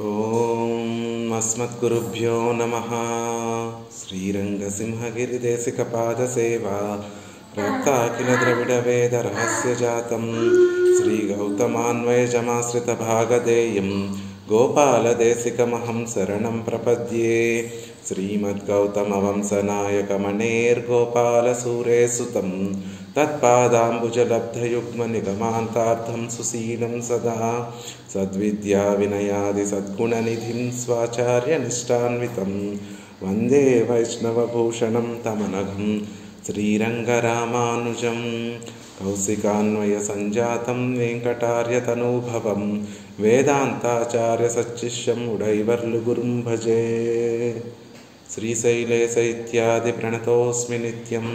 ఓం అస్మద్గురుభ్యో నమః. శ్రీరంగసింహగిరిదేశికపాదసేవా ప్రాప్తాఖిల ద్రవిడ వేద రహస్యజాతం శ్రీగౌతమాన్వయజమాశ్రితభాగధేయం గోపాలదేశికమహం శరణం ప్రపద్యే. శ్రీమద్గౌతమవంశనాయకమణేర్గోపాలసూరేసుతం తత్పాదాంబుజలబ్ధయుగ్మనిగమాంతార్థం సుశీలం సదా సద్విద్యా వినయాది సద్గుణనిధిం స్వాచార్యనిష్టాన్వితం వందే వైష్ణవభూషణం తమనఘం శ్రీరంగరామానుజం. కౌశికాన్వయ సంజాతం వెంకటార్యతనూభవం వేదాంతాచార్య సచ్చిష్యం ఉడైవర్లు గురుం భజే. శ్రీశైలేశ ఇత్యాది ప్రణతోస్మి నిత్యం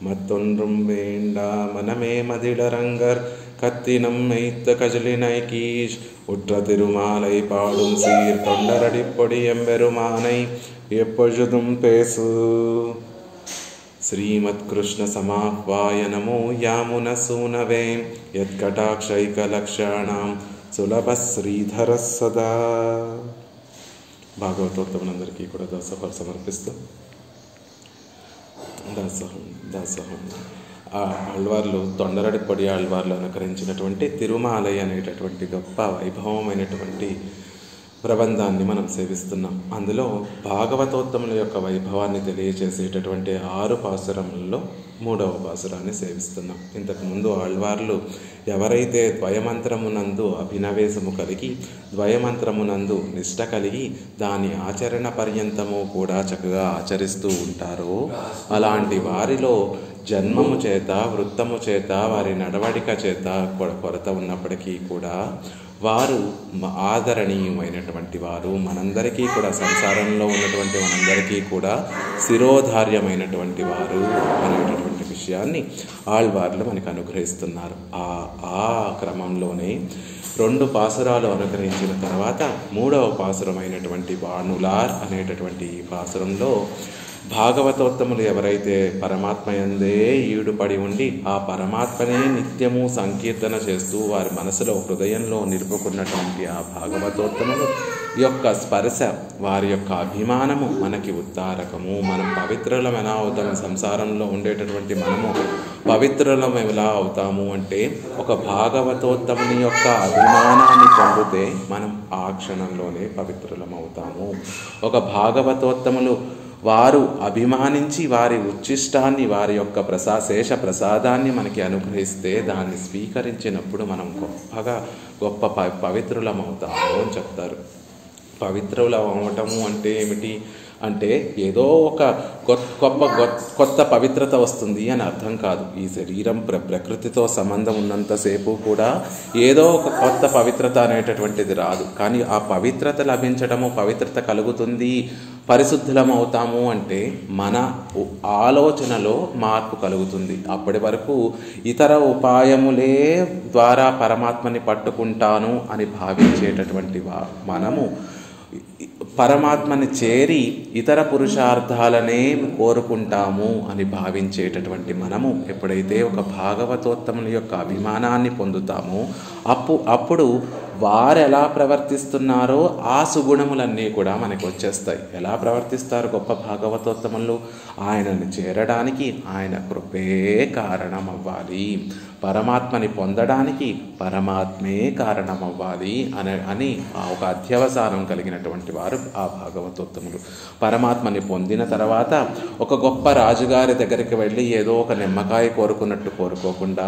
மத்தொன்றும் வேண்டா மனமே மதிடரங்கர் கத்தினம் மெய்த்த கஜலினை கீஷ் உற்ற திருமாலை பாடும் சீர் தொண்டரடி பொடி எம்பெருமானை எப்பொழுதும் பேசு. శ్రీమత్ కృష్ణ సమాహ్వాయ నమో యామున సూనవే యత్కటాక్షైకలక్షాణం సులభ శ్రీధర సదా. భాగవతోత్తములందరికీ కూడా దాసోహం సమర్పిస్తూ దాసోహం ఆళ్వార్లు తొండరడి పొడి ఆళ్వార్లు అనుకరించినటువంటి తిరుమాలై అనేటటువంటి గొప్ప వైభవమైనటువంటి ప్రబంధాన్ని మనం సేవిస్తున్నాం. అందులో భాగవతోత్తముల యొక్క వైభవాన్ని తెలియచేసేటటువంటి 6 పాసురములలో 3వ పాసురాన్ని సేవిస్తున్నాం. ఇంతకుముందు ఆళ్వార్లు ఎవరైతే ద్వయమంత్రమునందు అభినవేశము కలిగి ద్వయమంత్రమునందు నిష్ట కలిగి దాని ఆచరణ పర్యంతము కూడా చక్కగా ఆచరిస్తూ ఉంటారో అలాంటి వారిలో జన్మము చేత వృత్తము చేత వారి నడవడిక చేత కొరత ఉన్నప్పటికీ కూడా వారు ఆదరణీయమైనటువంటి వారు, మనందరికీ కూడా సంసారంలో ఉన్నటువంటి మనందరికీ కూడా శిరోధార్యమైనటువంటి వారు అనేటటువంటి విషయాన్ని ఆళ్వార్లు మనకు అనుగ్రహిస్తున్నారు. ఆ క్రమంలోనే 2 పాసురాలు అనుగ్రహించిన తర్వాత 3వ పాసురమైనటువంటి వాణులార్ అనేటటువంటి ఈ పాసురంలో భాగవతోత్తములు ఎవరైతే పరమాత్మయందే ఈడుపడి ఉండి ఆ పరమాత్మనే నిత్యము సంకీర్తన చేస్తూ వారి మనసులో హృదయంలో నిలుపుకున్నటువంటి ఆ భాగవతోత్తములు యొక్క స్పర్శ, వారి యొక్క అభిమానము మనకి ఉద్ధారకము. మనం పవిత్రులం ఎలా అవుతాము, సంసారంలో ఉండేటటువంటి మనము పవిత్రులం ఎలా అవుతాము అంటే ఒక భాగవతోత్తముని యొక్క అభిమానాన్ని పొందితే మనం ఆ క్షణంలోనే పవిత్రులం అవుతాము. ఒక భాగవతోత్తములు వారు అభిమానించి వారి ఉచ్చిష్టాన్ని, వారి యొక్క శేష ప్రసాదాన్ని మనకి అనుగ్రహిస్తే దాన్ని స్వీకరించినప్పుడు మనం గొప్ప పవిత్రులం అవుతాము అని చెప్తారు. పవిత్రులం అవటము అంటే ఏమిటి అంటే ఏదో ఒక కొత్త పవిత్రత వస్తుంది అని అర్థం కాదు. ఈ శరీరం ప్రకృతితో సంబంధం ఉన్నంతసేపు కూడా ఏదో ఒక కొత్త పవిత్రత అనేటటువంటిది రాదు. కానీ ఆ పవిత్రత లభించడము, పవిత్రత కలుగుతుంది, పరిశుద్ధులం అవుతాము అంటే మన ఆలోచనలో మార్పు కలుగుతుంది. అప్పటి వరకు ఇతర ఉపాయములే ద్వారా పరమాత్మని పట్టుకుంటాను అని భావించేటటువంటి మనము పరమాత్మని చేరి ఇతర పురుషార్థాలనే కోరుకుంటాము అని భావించేటటువంటి మనము ఎప్పుడైతే ఒక భాగవతోత్తముల యొక్క అభిమానాన్ని పొందుతామో అప్పుడు వారు ఎలా ప్రవర్తిస్తున్నారో ఆ సుగుణములన్నీ కూడా మనకు వచ్చేస్తాయి. ఎలా ప్రవర్తిస్తారు గొప్ప భాగవతోత్తములు? ఆయనని చేరడానికి ఆయన కృపే కారణం అవ్వాలి, పరమాత్మని పొందడానికి పరమాత్మే కారణం అవ్వాలి అని ఒక అధ్యవసానం కలిగినటువంటి వారు ఆ భాగవతోత్తములు. పరమాత్మని పొందిన తర్వాత ఒక గొప్ప రాజుగారి దగ్గరికి వెళ్ళి ఏదో ఒక నిమ్మకాయ కోరుకున్నట్టు కోరుకోకుండా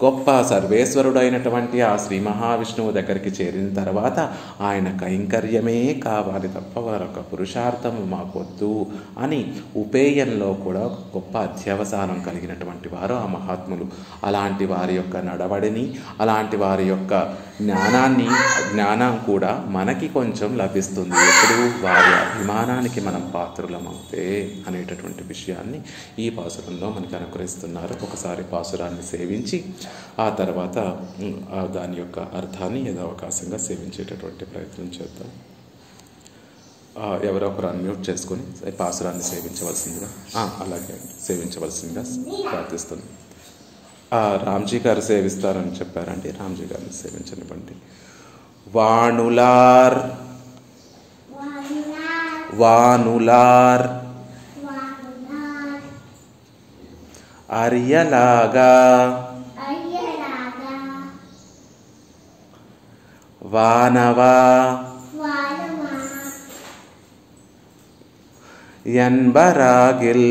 గొప్ప సర్వేశ్వరుడైనటువంటి ఆ శ్రీ మహావిష్ణువు దగ్గరికి చేరిన తర్వాత ఆయన కైంకర్యమే కావాలి తప్ప వారొక పురుషార్థము మాకొద్దు అని ఉపేయంలో కూడా గొప్ప అధ్యవసానం కలిగినటువంటి వారు ఆ మహాత్ములు. అలాంటి వారి యొక్క నడవడిని, అలాంటి వారి యొక్క జ్ఞానం కూడా మనకి కొంచెం లభిస్తుంది ఎప్పుడు వారి అభిమానానికి మనం పాత్రులమవుతే అనేటటువంటి విషయాన్ని ఈ పాసురంలో మనకి అనుగ్రహిస్తున్నారు. ఒకసారి పాసురాన్ని సేవించి ఆ తర్వాత దాని యొక్క అర్థాన్ని యథావకాశంగా సేవించేటటువంటి ప్రయత్నం చేద్దాం. ఎవరో ఒకరు అన్మ్యూట్ చేసుకొని పాసురాన్ని సేవించవలసిందిగా అలాగే సేవించవలసిందిగా ప్రార్థిస్తున్నాం. రామ్జీ గారు సేవిస్తారని చెప్పారండి. రామ్జీ గారిని సేవించనివ్వండి. వాణులార్ వానులార్ అరియలాగా వానవా ఎన్బరాగిల్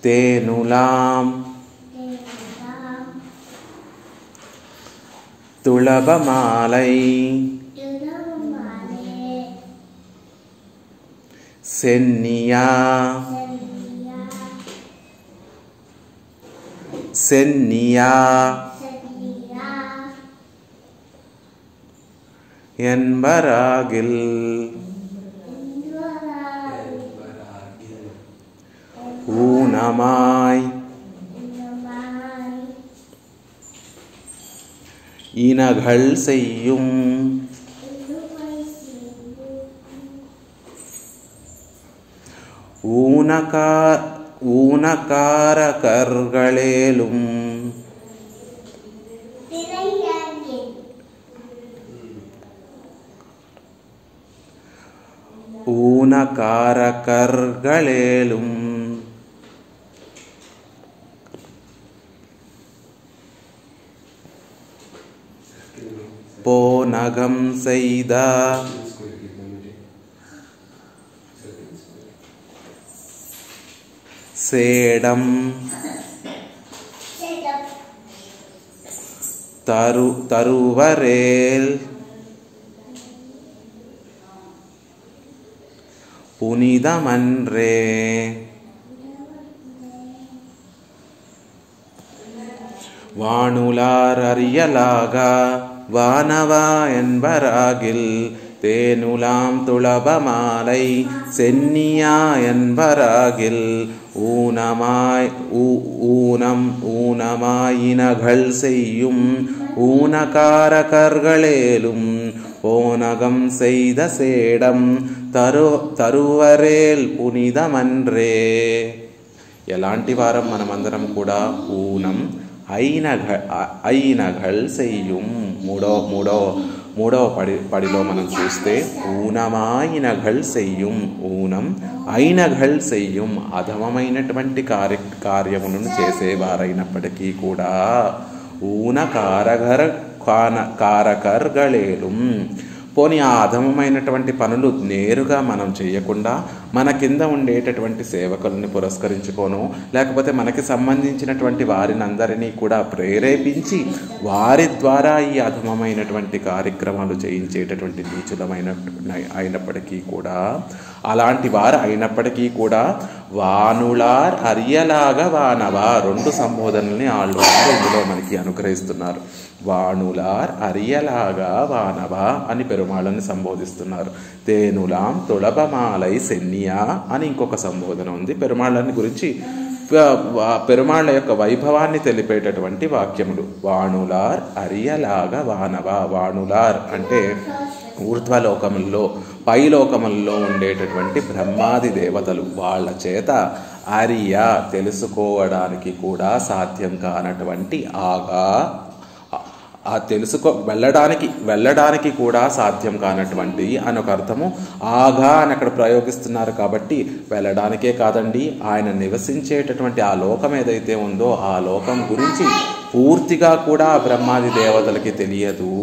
తేనులాం తుళబమాలై సెన్నియా సెన్నియా ఎన్బరాగిల్ ஊனமாய் இனகள் செய்யும் ஊனகாரகர்களேலும் ஊனகாரகர்களேலும் போனகம் செய்த சேடம் தருவரேல் புனிதமன்றே வானுலார் அரியலாகா வானவா என்பராகில் தேனுலாம் துளபமாலை சென்னியா என்பராகில் ஊனமாயினகள் செய்யும் ஊனகாரகர்களேலும் போனகம் செய்த சேடம் తరువరేల్ పునిదమన్రే. ఎలాంటి వారం మనమందరం కూడా ఊనం ఐనఘల్ సెయ్యం మూడవ పడిలో మనం చూస్తే ఊనమాయినఘల్ సెయ్యం, ఊనం ఐనఘల్ సెయ్యం అధమమైనటువంటి కార్యములను చేసేవారైనప్పటికీ కూడా కారకర్గళేలు పోనీ ఆ అధమమైనటువంటి పనులు నేరుగా మనం చేయకుండా మన కింద ఉండేటటువంటి సేవకులను పురస్కరించుకోను, లేకపోతే మనకి సంబంధించినటువంటి వారిని అందరినీ కూడా ప్రేరేపించి వారి ద్వారా ఈ అధమమైనటువంటి కార్యక్రమాలు చేయించేటటువంటి అయినప్పటికీ కూడా అలాంటి వారు అయినప్పటికీ కూడా వానులార్ అరియలాగా వానవా రెండు సంబోధనల్ని వాళ్ళు ఇందులో మనకి అనుగ్రహిస్తున్నారు. వానులార్ అరియలాగా వానవా అని పెరుమాళ్ళని సంబోధిస్తున్నారు. తేనులాం తుళబమాలై సెన్నియా అని ఇంకొక సంబోధన ఉంది. పెరుమాళ్ళని గురించి పెరుమాళ్ళ యొక్క వైభవాన్ని తెలిపేటటువంటి వాక్యములు. వానులార్ అరియలాగా వానవా. వానులార్ అంటే ఊర్ధ్వలోకముల్లో పైలోకముల్లో ఉండేటటువంటి బ్రహ్మాది దేవతలు, వాళ్ళ చేత అరియ తెలుసుకోవడానికి కూడా సాధ్యం కానటువంటి ఆగా వెళ్ళడానికి కూడా సాధ్యం కానటువంటి అని ఒక అర్థము. ఆగా అని అక్కడ ప్రయోగిస్తున్నారు కాబట్టి వెళ్ళడానికే కాదండి, ఆయన నివసించేటటువంటి ఆ లోకం ఏదైతే ఉందో ఆ లోకం గురించి పూర్తిగా కూడా బ్రహ్మాది దేవతలకి తెలియదు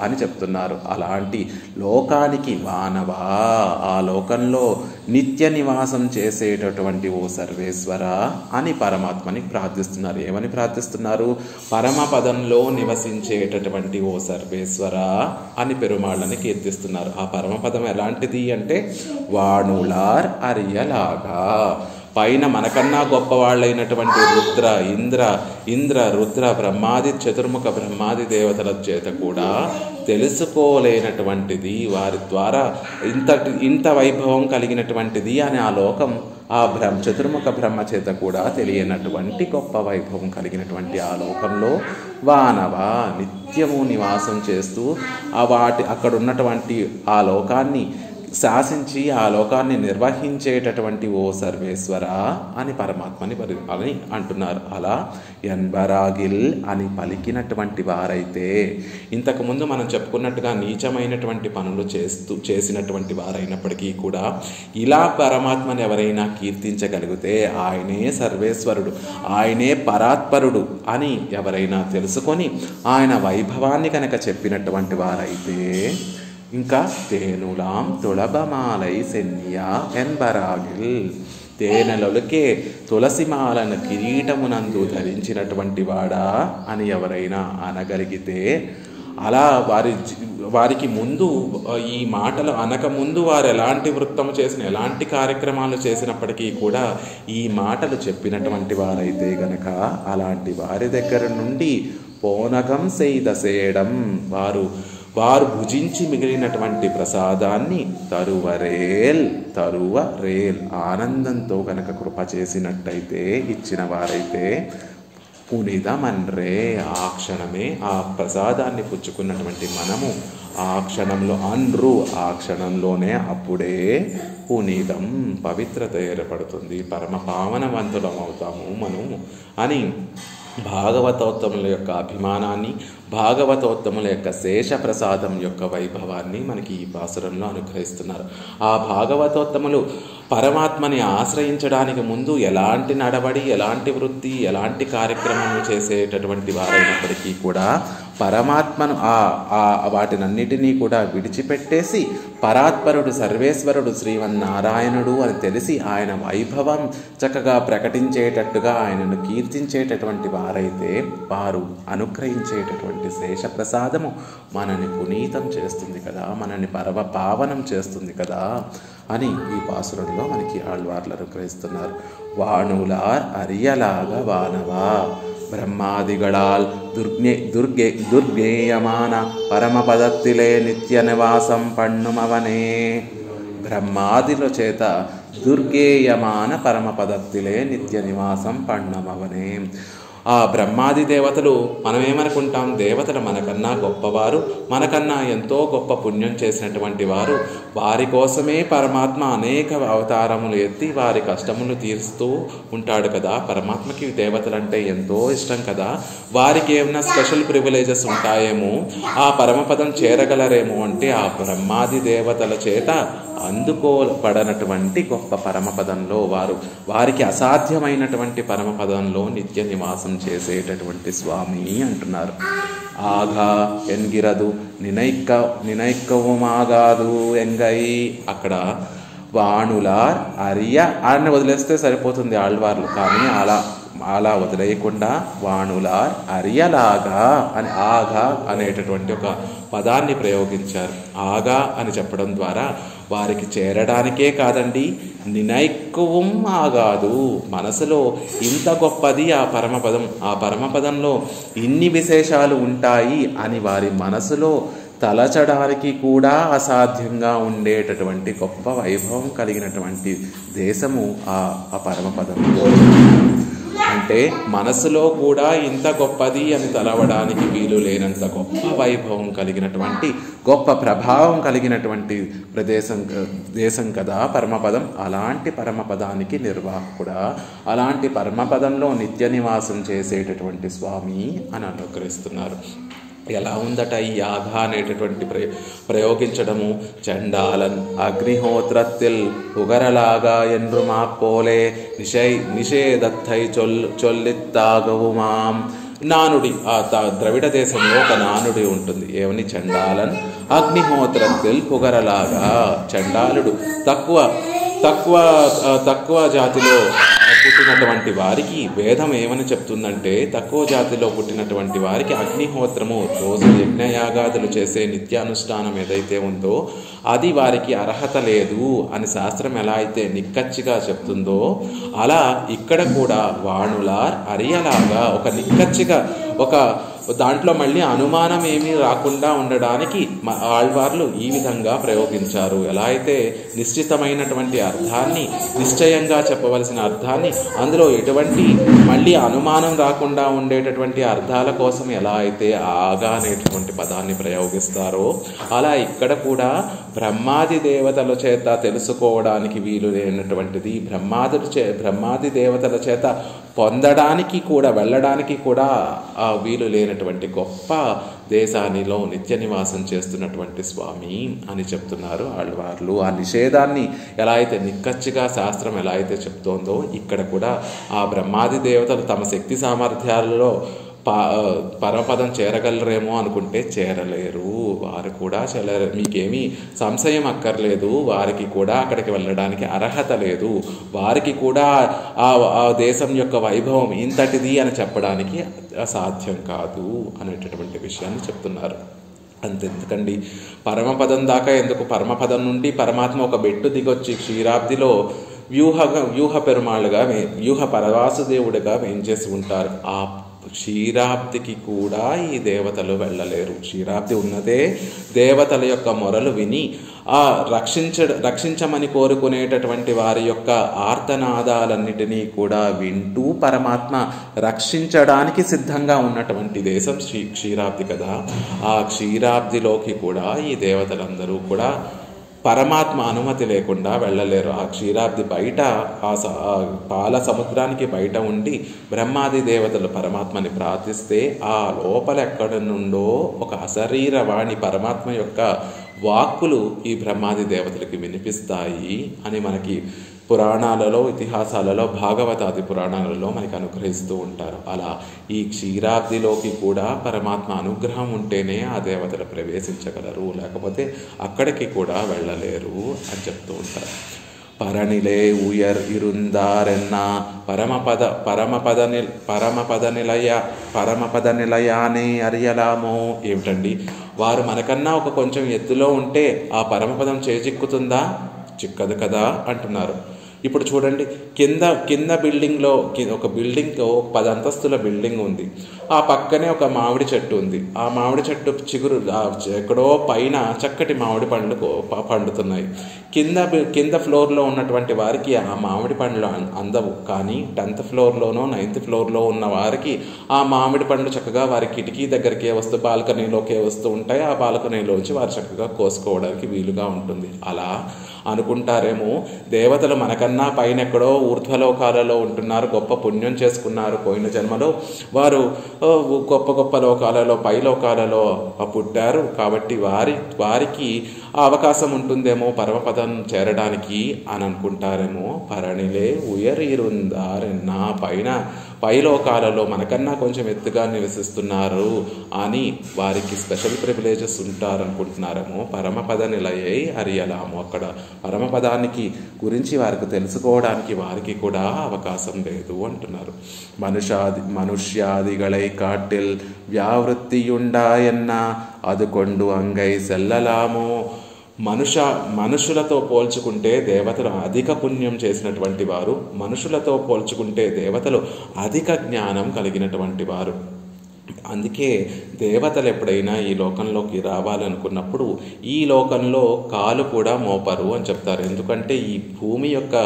అని చెప్తున్నారు. అలాంటి లోకానికి వానవా, ఆ లోకంలో నిత్య నివాసం చేసేటటువంటి ఓ సర్వేశ్వర అని పరమాత్మని ప్రార్థిస్తున్నారు. ఏమని ప్రార్థిస్తున్నారు? పరమపదంలో నివసించేటటువంటి ఓ సర్వేశ్వర అని పెరుమాళ్ళని కీర్తిస్తున్నారు. ఆ పరమపదం ఎలాంటిది అంటే వాణులార్ అరియలాగా, పైన మనకన్నా గొప్పవాళ్ళైనటువంటి ఇంద్ర రుద్ర బ్రహ్మాది చతుర్ముఖ బ్రహ్మాది దేవతల చేత కూడా తెలుసుకోలేనటువంటిది, వారి ద్వారా ఇంత వైభవం కలిగినటువంటిది అని ఆ లోకం ఆ చతుర్ముఖ బ్రహ్మ చేత కూడా తెలియనటువంటి గొప్ప వైభవం కలిగినటువంటి ఆ లోకంలో వానవ నిత్యము నివాసం చేస్తూ అక్కడ ఉన్నటువంటి ఆ లోకాన్ని శాసించి ఆ లోకాన్ని నిర్వహించేటటువంటి ఓ సర్వేశ్వర అని పరమాత్మని అని అంటున్నారు. అలా ఎన్బరాగిల్ అని పలికినటువంటి వారైతే, ఇంతకుముందు మనం చెప్పుకున్నట్టుగా నీచమైనటువంటి పనులు చేసినటువంటి వారైనప్పటికీ కూడా ఇలా పరమాత్మని ఎవరైనా కీర్తించగలిగితే ఆయనే సర్వేశ్వరుడు, ఆయనే పరాత్పరుడు అని ఎవరైనా తెలుసుకొని ఆయన వైభవాన్ని కనుక చెప్పినటువంటి వారైతే, ఇంకా తేనులాం తుళబమాలై సెన్నియా ఎన్బరాగిల్, తేనెలొలికే తులసిమాలను కిరీటమునందు ధరించినటువంటి వాడా అని ఎవరైనా అనగలిగితే, అలా వారికి ముందు ఈ మాటలు అనకముందు వారు ఎలాంటి వృత్తము చేసిన, ఎలాంటి కార్యక్రమాలు చేసినప్పటికీ కూడా ఈ మాటలు చెప్పినటువంటి వారైతే గనక అలాంటి వారి దగ్గర నుండి పోనగం చేయడం, వారు భుజించి మిగిలినటువంటి ప్రసాదాన్ని తరువ రేల్ ఆనందంతో కనుక కృప చేసినట్టయితే, ఇచ్చిన వారైతే పునిదమన్రే, ఆ క్షణమే ఆ ప్రసాదాన్ని పుచ్చుకున్నటువంటి మనము ఆ క్షణంలో ఆ క్షణంలోనే అప్పుడే పునీతం పవిత్రత ఏర్పడుతుంది, పరమ పావనవంతులం అవుతాము మనము అని భాగవతోత్తముల యొక్క అభిమానాన్ని, భాగవతోత్తముల యొక్క శేషప్రసాదం యొక్క వైభవాన్ని మనకి ఈ పాసురంలో అనుగ్రహిస్తున్నారు. ఆ భాగవతోత్తములు పరమాత్మని ఆశ్రయించడానికి ముందు ఎలాంటి నడవడి, ఎలాంటి వృత్తి, ఎలాంటి కార్యక్రమాలు చేసేటటువంటి వారైనప్పటికీ కూడా పరమాత్మను వాటినన్నిటినీ కూడా విడిచిపెట్టేసి పరాత్పరుడు సర్వేశ్వరుడు శ్రీమన్నారాయణుడు అని తెలిసి ఆయన వైభవం చక్కగా ప్రకటించేటట్టుగా ఆయనను కీర్తించేటటువంటి వారైతే వారు అనుగ్రహించేటటువంటి శేషప్రసాదము మనని పునీతం చేస్తుంది కదా, మనని పావనం చేస్తుంది కదా అని ఈ పాసురంలో మనకి ఆళ్వార్లు అనుగ్రహిస్తున్నారు. వాణులార్ అరియలాగా వానవా బ్రహ్మాదిగళాల్ దుర్గేయమాన పరమపదత్తిలే నిత్య నివాసం పన్నుమవనే, బ్రహ్మాదిల చేత దుర్గేయమాన పరమపదత్తిలే నిత్య నివాసం పన్నుమవనే. ఆ బ్రహ్మాది దేవతలు మనమేమనుకుంటాం, దేవతలు మనకన్నా గొప్పవారు, మనకన్నా ఎంతో గొప్ప పుణ్యం చేసినటువంటి వారు, వారి కోసమే పరమాత్మ అనేక అవతారములు ఎత్తి వారి కష్టములు తీరుస్తూ ఉంటాడు కదా. పరమాత్మకి దేవతలంటే ఎంతో ఇష్టం కదా, వారికి ఏమైనా స్పెషల్ ప్రివిలేజెస్ ఉంటాయేమో, ఆ పరమపదం చేరగలరేమో అంటే ఆ బ్రహ్మాది దేవతల చేత అందుకోబడనటువంటి గొప్ప పరమపదంలో వారికి అసాధ్యమైనటువంటి పరమపదంలో నిత్య నివాసం చేసేటటువంటి స్వామి అంటున్నారు. ఆగా ఎన్గిరదు నినైక్కవుమాగాదు ఎంగై, అక్కడ వాణులార్ అరియ అని వదిలేస్తే సరిపోతుంది ఆళ్వార్లు, కానీ అలా వదిలేయకుండా వాణులార్ అరియలాగా అని ఆగా అనేటటువంటి ఒక పదాన్ని ప్రయోగించారు. ఆగా అని చెప్పడం ద్వారా వారికి చేరడానికే కాదండి, నినైక్కువం ఆగాదు, మనసులో ఇంత గొప్పది ఆ పరమపదం, ఆ పరమపదంలో ఇన్ని విశేషాలు ఉంటాయి అని వారి మనసులో తలచడానికి కూడా అసాధ్యంగా ఉండేటటువంటి గొప్ప వైభవం కలిగినటువంటి దేశము ఆ పరమపదం. అంటే మనసులో కూడా ఇంత గొప్పది అని తలవడానికి వీలు లేనంత గొప్ప వైభవం కలిగినటువంటి, గొప్ప ప్రభావం కలిగినటువంటి దేశం కదా పరమపదం. అలాంటి పరమపదానికి నిర్వాహకుడా, అలాంటి పరమపదంలో నిత్య నివాసం చేసేటటువంటి స్వామి అని అనుగ్రహిస్తున్నారు. ఎలా ఉందట ఈ యాగా అనేటటువంటి ప్రయోగించడము, చండాలన్ అగ్నిహోత్రత్తిల్ ఉగరలాగా ఎన్రు మాప్పోలే నిషేధత్తై చొల్లిత్తాగవుమాం. నానుడి, ఆ ద్రవిడ దేశంలో ఒక నానుడి ఉంటుంది. ఏమని? చండాలన్ అగ్నిహోత్రత్తిల్ పుగరలాగా, చండాలుడు తక్కువ జాతిలో పుట్టినటువంటి వారికి వేదం ఏమని చెప్తుందంటే, తక్కువ జాతిలో పుట్టినటువంటి వారికి అగ్నిహోత్రము, రోజు యజ్ఞయాగాదులు చేసే నిత్యానుష్ఠానం ఏదైతే ఉందో అది వారికి అర్హత లేదు అని శాస్త్రం ఎలా అయితే నిక్కచ్చిగా చెప్తుందో, అలా ఇక్కడ కూడా వాణులార్ అరియలాగా ఒక నిక్కచ్చిగా, ఒక దాంట్లో మళ్ళీ అనుమానం ఏమీ రాకుండా ఉండడానికి ఆళ్వార్లు ఈ విధంగా ప్రయోగించారు. ఎలా అయితే నిశ్చితమైనటువంటి అర్థాన్ని, నిశ్చయంగా చెప్పవలసిన అర్థాన్ని, అందులో ఎటువంటి మళ్ళీ అనుమానం రాకుండా ఉండేటటువంటి అర్థాల కోసం ఎలా అయితే ఆగా అనేటువంటి పదాన్ని ప్రయోగిస్తారో, అలా ఇక్కడ కూడా బ్రహ్మాది దేవతల చేత తెలుసుకోవడానికి వీలు లేనటువంటిది, బ్రహ్మాది దేవతల చేత పొందడానికి కూడా, వెళ్ళడానికి కూడా వీలు లేనటువంటి గొప్ప దేశానిలో నిత్య నివాసం చేస్తున్నటువంటి స్వామి అని చెప్తున్నారు ఆళ్వార్లు. ఆ నిషేధాన్ని ఎలా అయితే నిక్కచ్చిగా శాస్త్రం ఎలా అయితే చెప్తోందో, ఇక్కడ కూడా ఆ బ్రహ్మాది దేవతలు తమ శక్తి సామర్థ్యాలలో పరమపదం చేరగలరేమో అనుకుంటే చేరలేరు. వారు కూడా మీకేమీ సంశయం అక్కర్లేదు. వారికి కూడా అక్కడికి వెళ్ళడానికి అర్హత లేదు. వారికి కూడా ఆ దేశం యొక్క వైభవం ఇంతటిది అని చెప్పడానికి అసాధ్యం కాదు అనేటటువంటి విషయాన్ని చెప్తున్నారు. అంతెందుకండి, పరమపదం దాకా ఎందుకు, పరమపదం నుండి పరమాత్మ ఒక బెట్టు దిగొచ్చి క్షీరాబ్దిలో వ్యూహ పెరుమాళ్ళుగా, వ్యూహ పరవాసుదేవుడిగా వేంచేసి ఉంటారు. ఆ క్షీరాబ్దికి కూడా ఈ దేవతలు వెళ్ళలేరు. క్షీరాబ్ది ఉన్నదే దేవతల యొక్క మొరలు విని రక్షించమని కోరుకునేటటువంటి వారి యొక్క ఆర్తనాదాలన్నిటినీ కూడా వింటూ పరమాత్మ రక్షించడానికి సిద్ధంగా ఉన్నటువంటి దేశం క్షీరాబ్ది కదా. ఆ క్షీరాబ్దిలోకి కూడా ఈ దేవతలందరూ కూడా పరమాత్మ అనుమతి లేకుండా వెళ్ళలేరు. ఆ క్షీరాబ్ది బయట, ఆ పాల సముద్రానికి బయట ఉండి బ్రహ్మాది దేవతలు పరమాత్మని ప్రార్థిస్తే ఆ లోపల ఎక్కడి నుండో ఒక అశరీరవాణి పరమాత్మ యొక్క వాక్కులు ఈ బ్రహ్మాది దేవతలకి వినిపిస్తాయి అని మనకి పురాణాలలో, ఇతిహాసాలలో, భాగవతాది పురాణాలలో మనకి అనుగ్రహిస్తూ ఉంటారు. అలా ఈ క్షీరాబ్దిలోకి కూడా పరమాత్మ అనుగ్రహం ఉంటేనే ఆ దేవతలు ప్రవేశించగలరు, లేకపోతే అక్కడికి కూడా వెళ్ళలేరు అని చెప్తూ ఉంటారు. పరనిలే ఉయర్ ఇరుందారెన్న పరమపద నిలయానే అరియలామో. ఏమిటండి, వారు మనకన్నా ఒక కొంచెం ఎత్తులో ఉంటే ఆ పరమపదం చేజిక్కుతుందా? చిక్కదు కదా అంటున్నారు. ఇప్పుడు చూడండి, కింద బిల్డింగ్లో ఒక బిల్డింగ్, 10 అంతస్తుల బిల్డింగ్ ఉంది. ఆ పక్కనే ఒక మామిడి చెట్టు ఉంది. ఆ మామిడి చెట్టు చిగురు ఎక్కడో పైన చక్కటి మామిడి పండ్లు పండుతున్నాయి. కింద ఫ్లోర్లో ఉన్నటువంటి వారికి ఆ మామిడి పండ్లు అందవు. కానీ 10th ఫ్లోర్లోనో 9th ఫ్లోర్లో ఉన్న వారికి ఆ మామిడి పండ్లు చక్కగా వారి కిటికీ దగ్గరికే వస్తూ, బాల్కనీలోకే వస్తూ ఉంటాయి. ఆ బాల్కనీలోంచి వారు చక్కగా కోసుకోవడానికి వీలుగా ఉంటుంది. అలా అనుకుంటారేమో, దేవతలు మనకన్నా పైన ఎక్కడో ఊర్ధ్వలోకాలలో ఉంటున్నారు, గొప్ప పుణ్యం చేసుకున్నారు పోయిన జన్మలో, వారు గొప్ప లోకాలలో, పై లోకాలలో పుట్టారు కాబట్టి వారికి అవకాశం ఉంటుందేమో పరమపదం చేరడానికి అని అనుకుంటారేమో. పరణిలే ఉయరిరుందారెన్నా, పై లోకాలలో మనకన్నా కొంచెం ఎత్తుగా నివసిస్తున్నారు అని వారికి స్పెషల్ ప్రివిలేజెస్ ఉంటారనుకుంటున్నారేమో. పరమపద నిలయై అరియలాము, అక్కడ పరమపదానికి గురించి వారికి తెలుసుకోవడానికి వారికి కూడా అవకాశం లేదు అంటున్నారు. మనుష్యాదిగళై కాటిల్ వ్యావృత్తియుండాయన్న అదుకొండు అంగై సెల్లలామో. మనుషులతో పోల్చుకుంటే దేవతలు అధిక పుణ్యం చేసినటువంటి వారు, మనుషులతో పోల్చుకుంటే దేవతలు అధిక జ్ఞానం కలిగినటువంటి వారు. అందుకే దేవతలు ఎప్పుడైనా ఈ లోకంలోకి రావాలనుకున్నప్పుడు ఈ లోకంలో కాలు కూడా మోపరు అని చెప్తారు. ఎందుకంటే ఈ భూమి యొక్క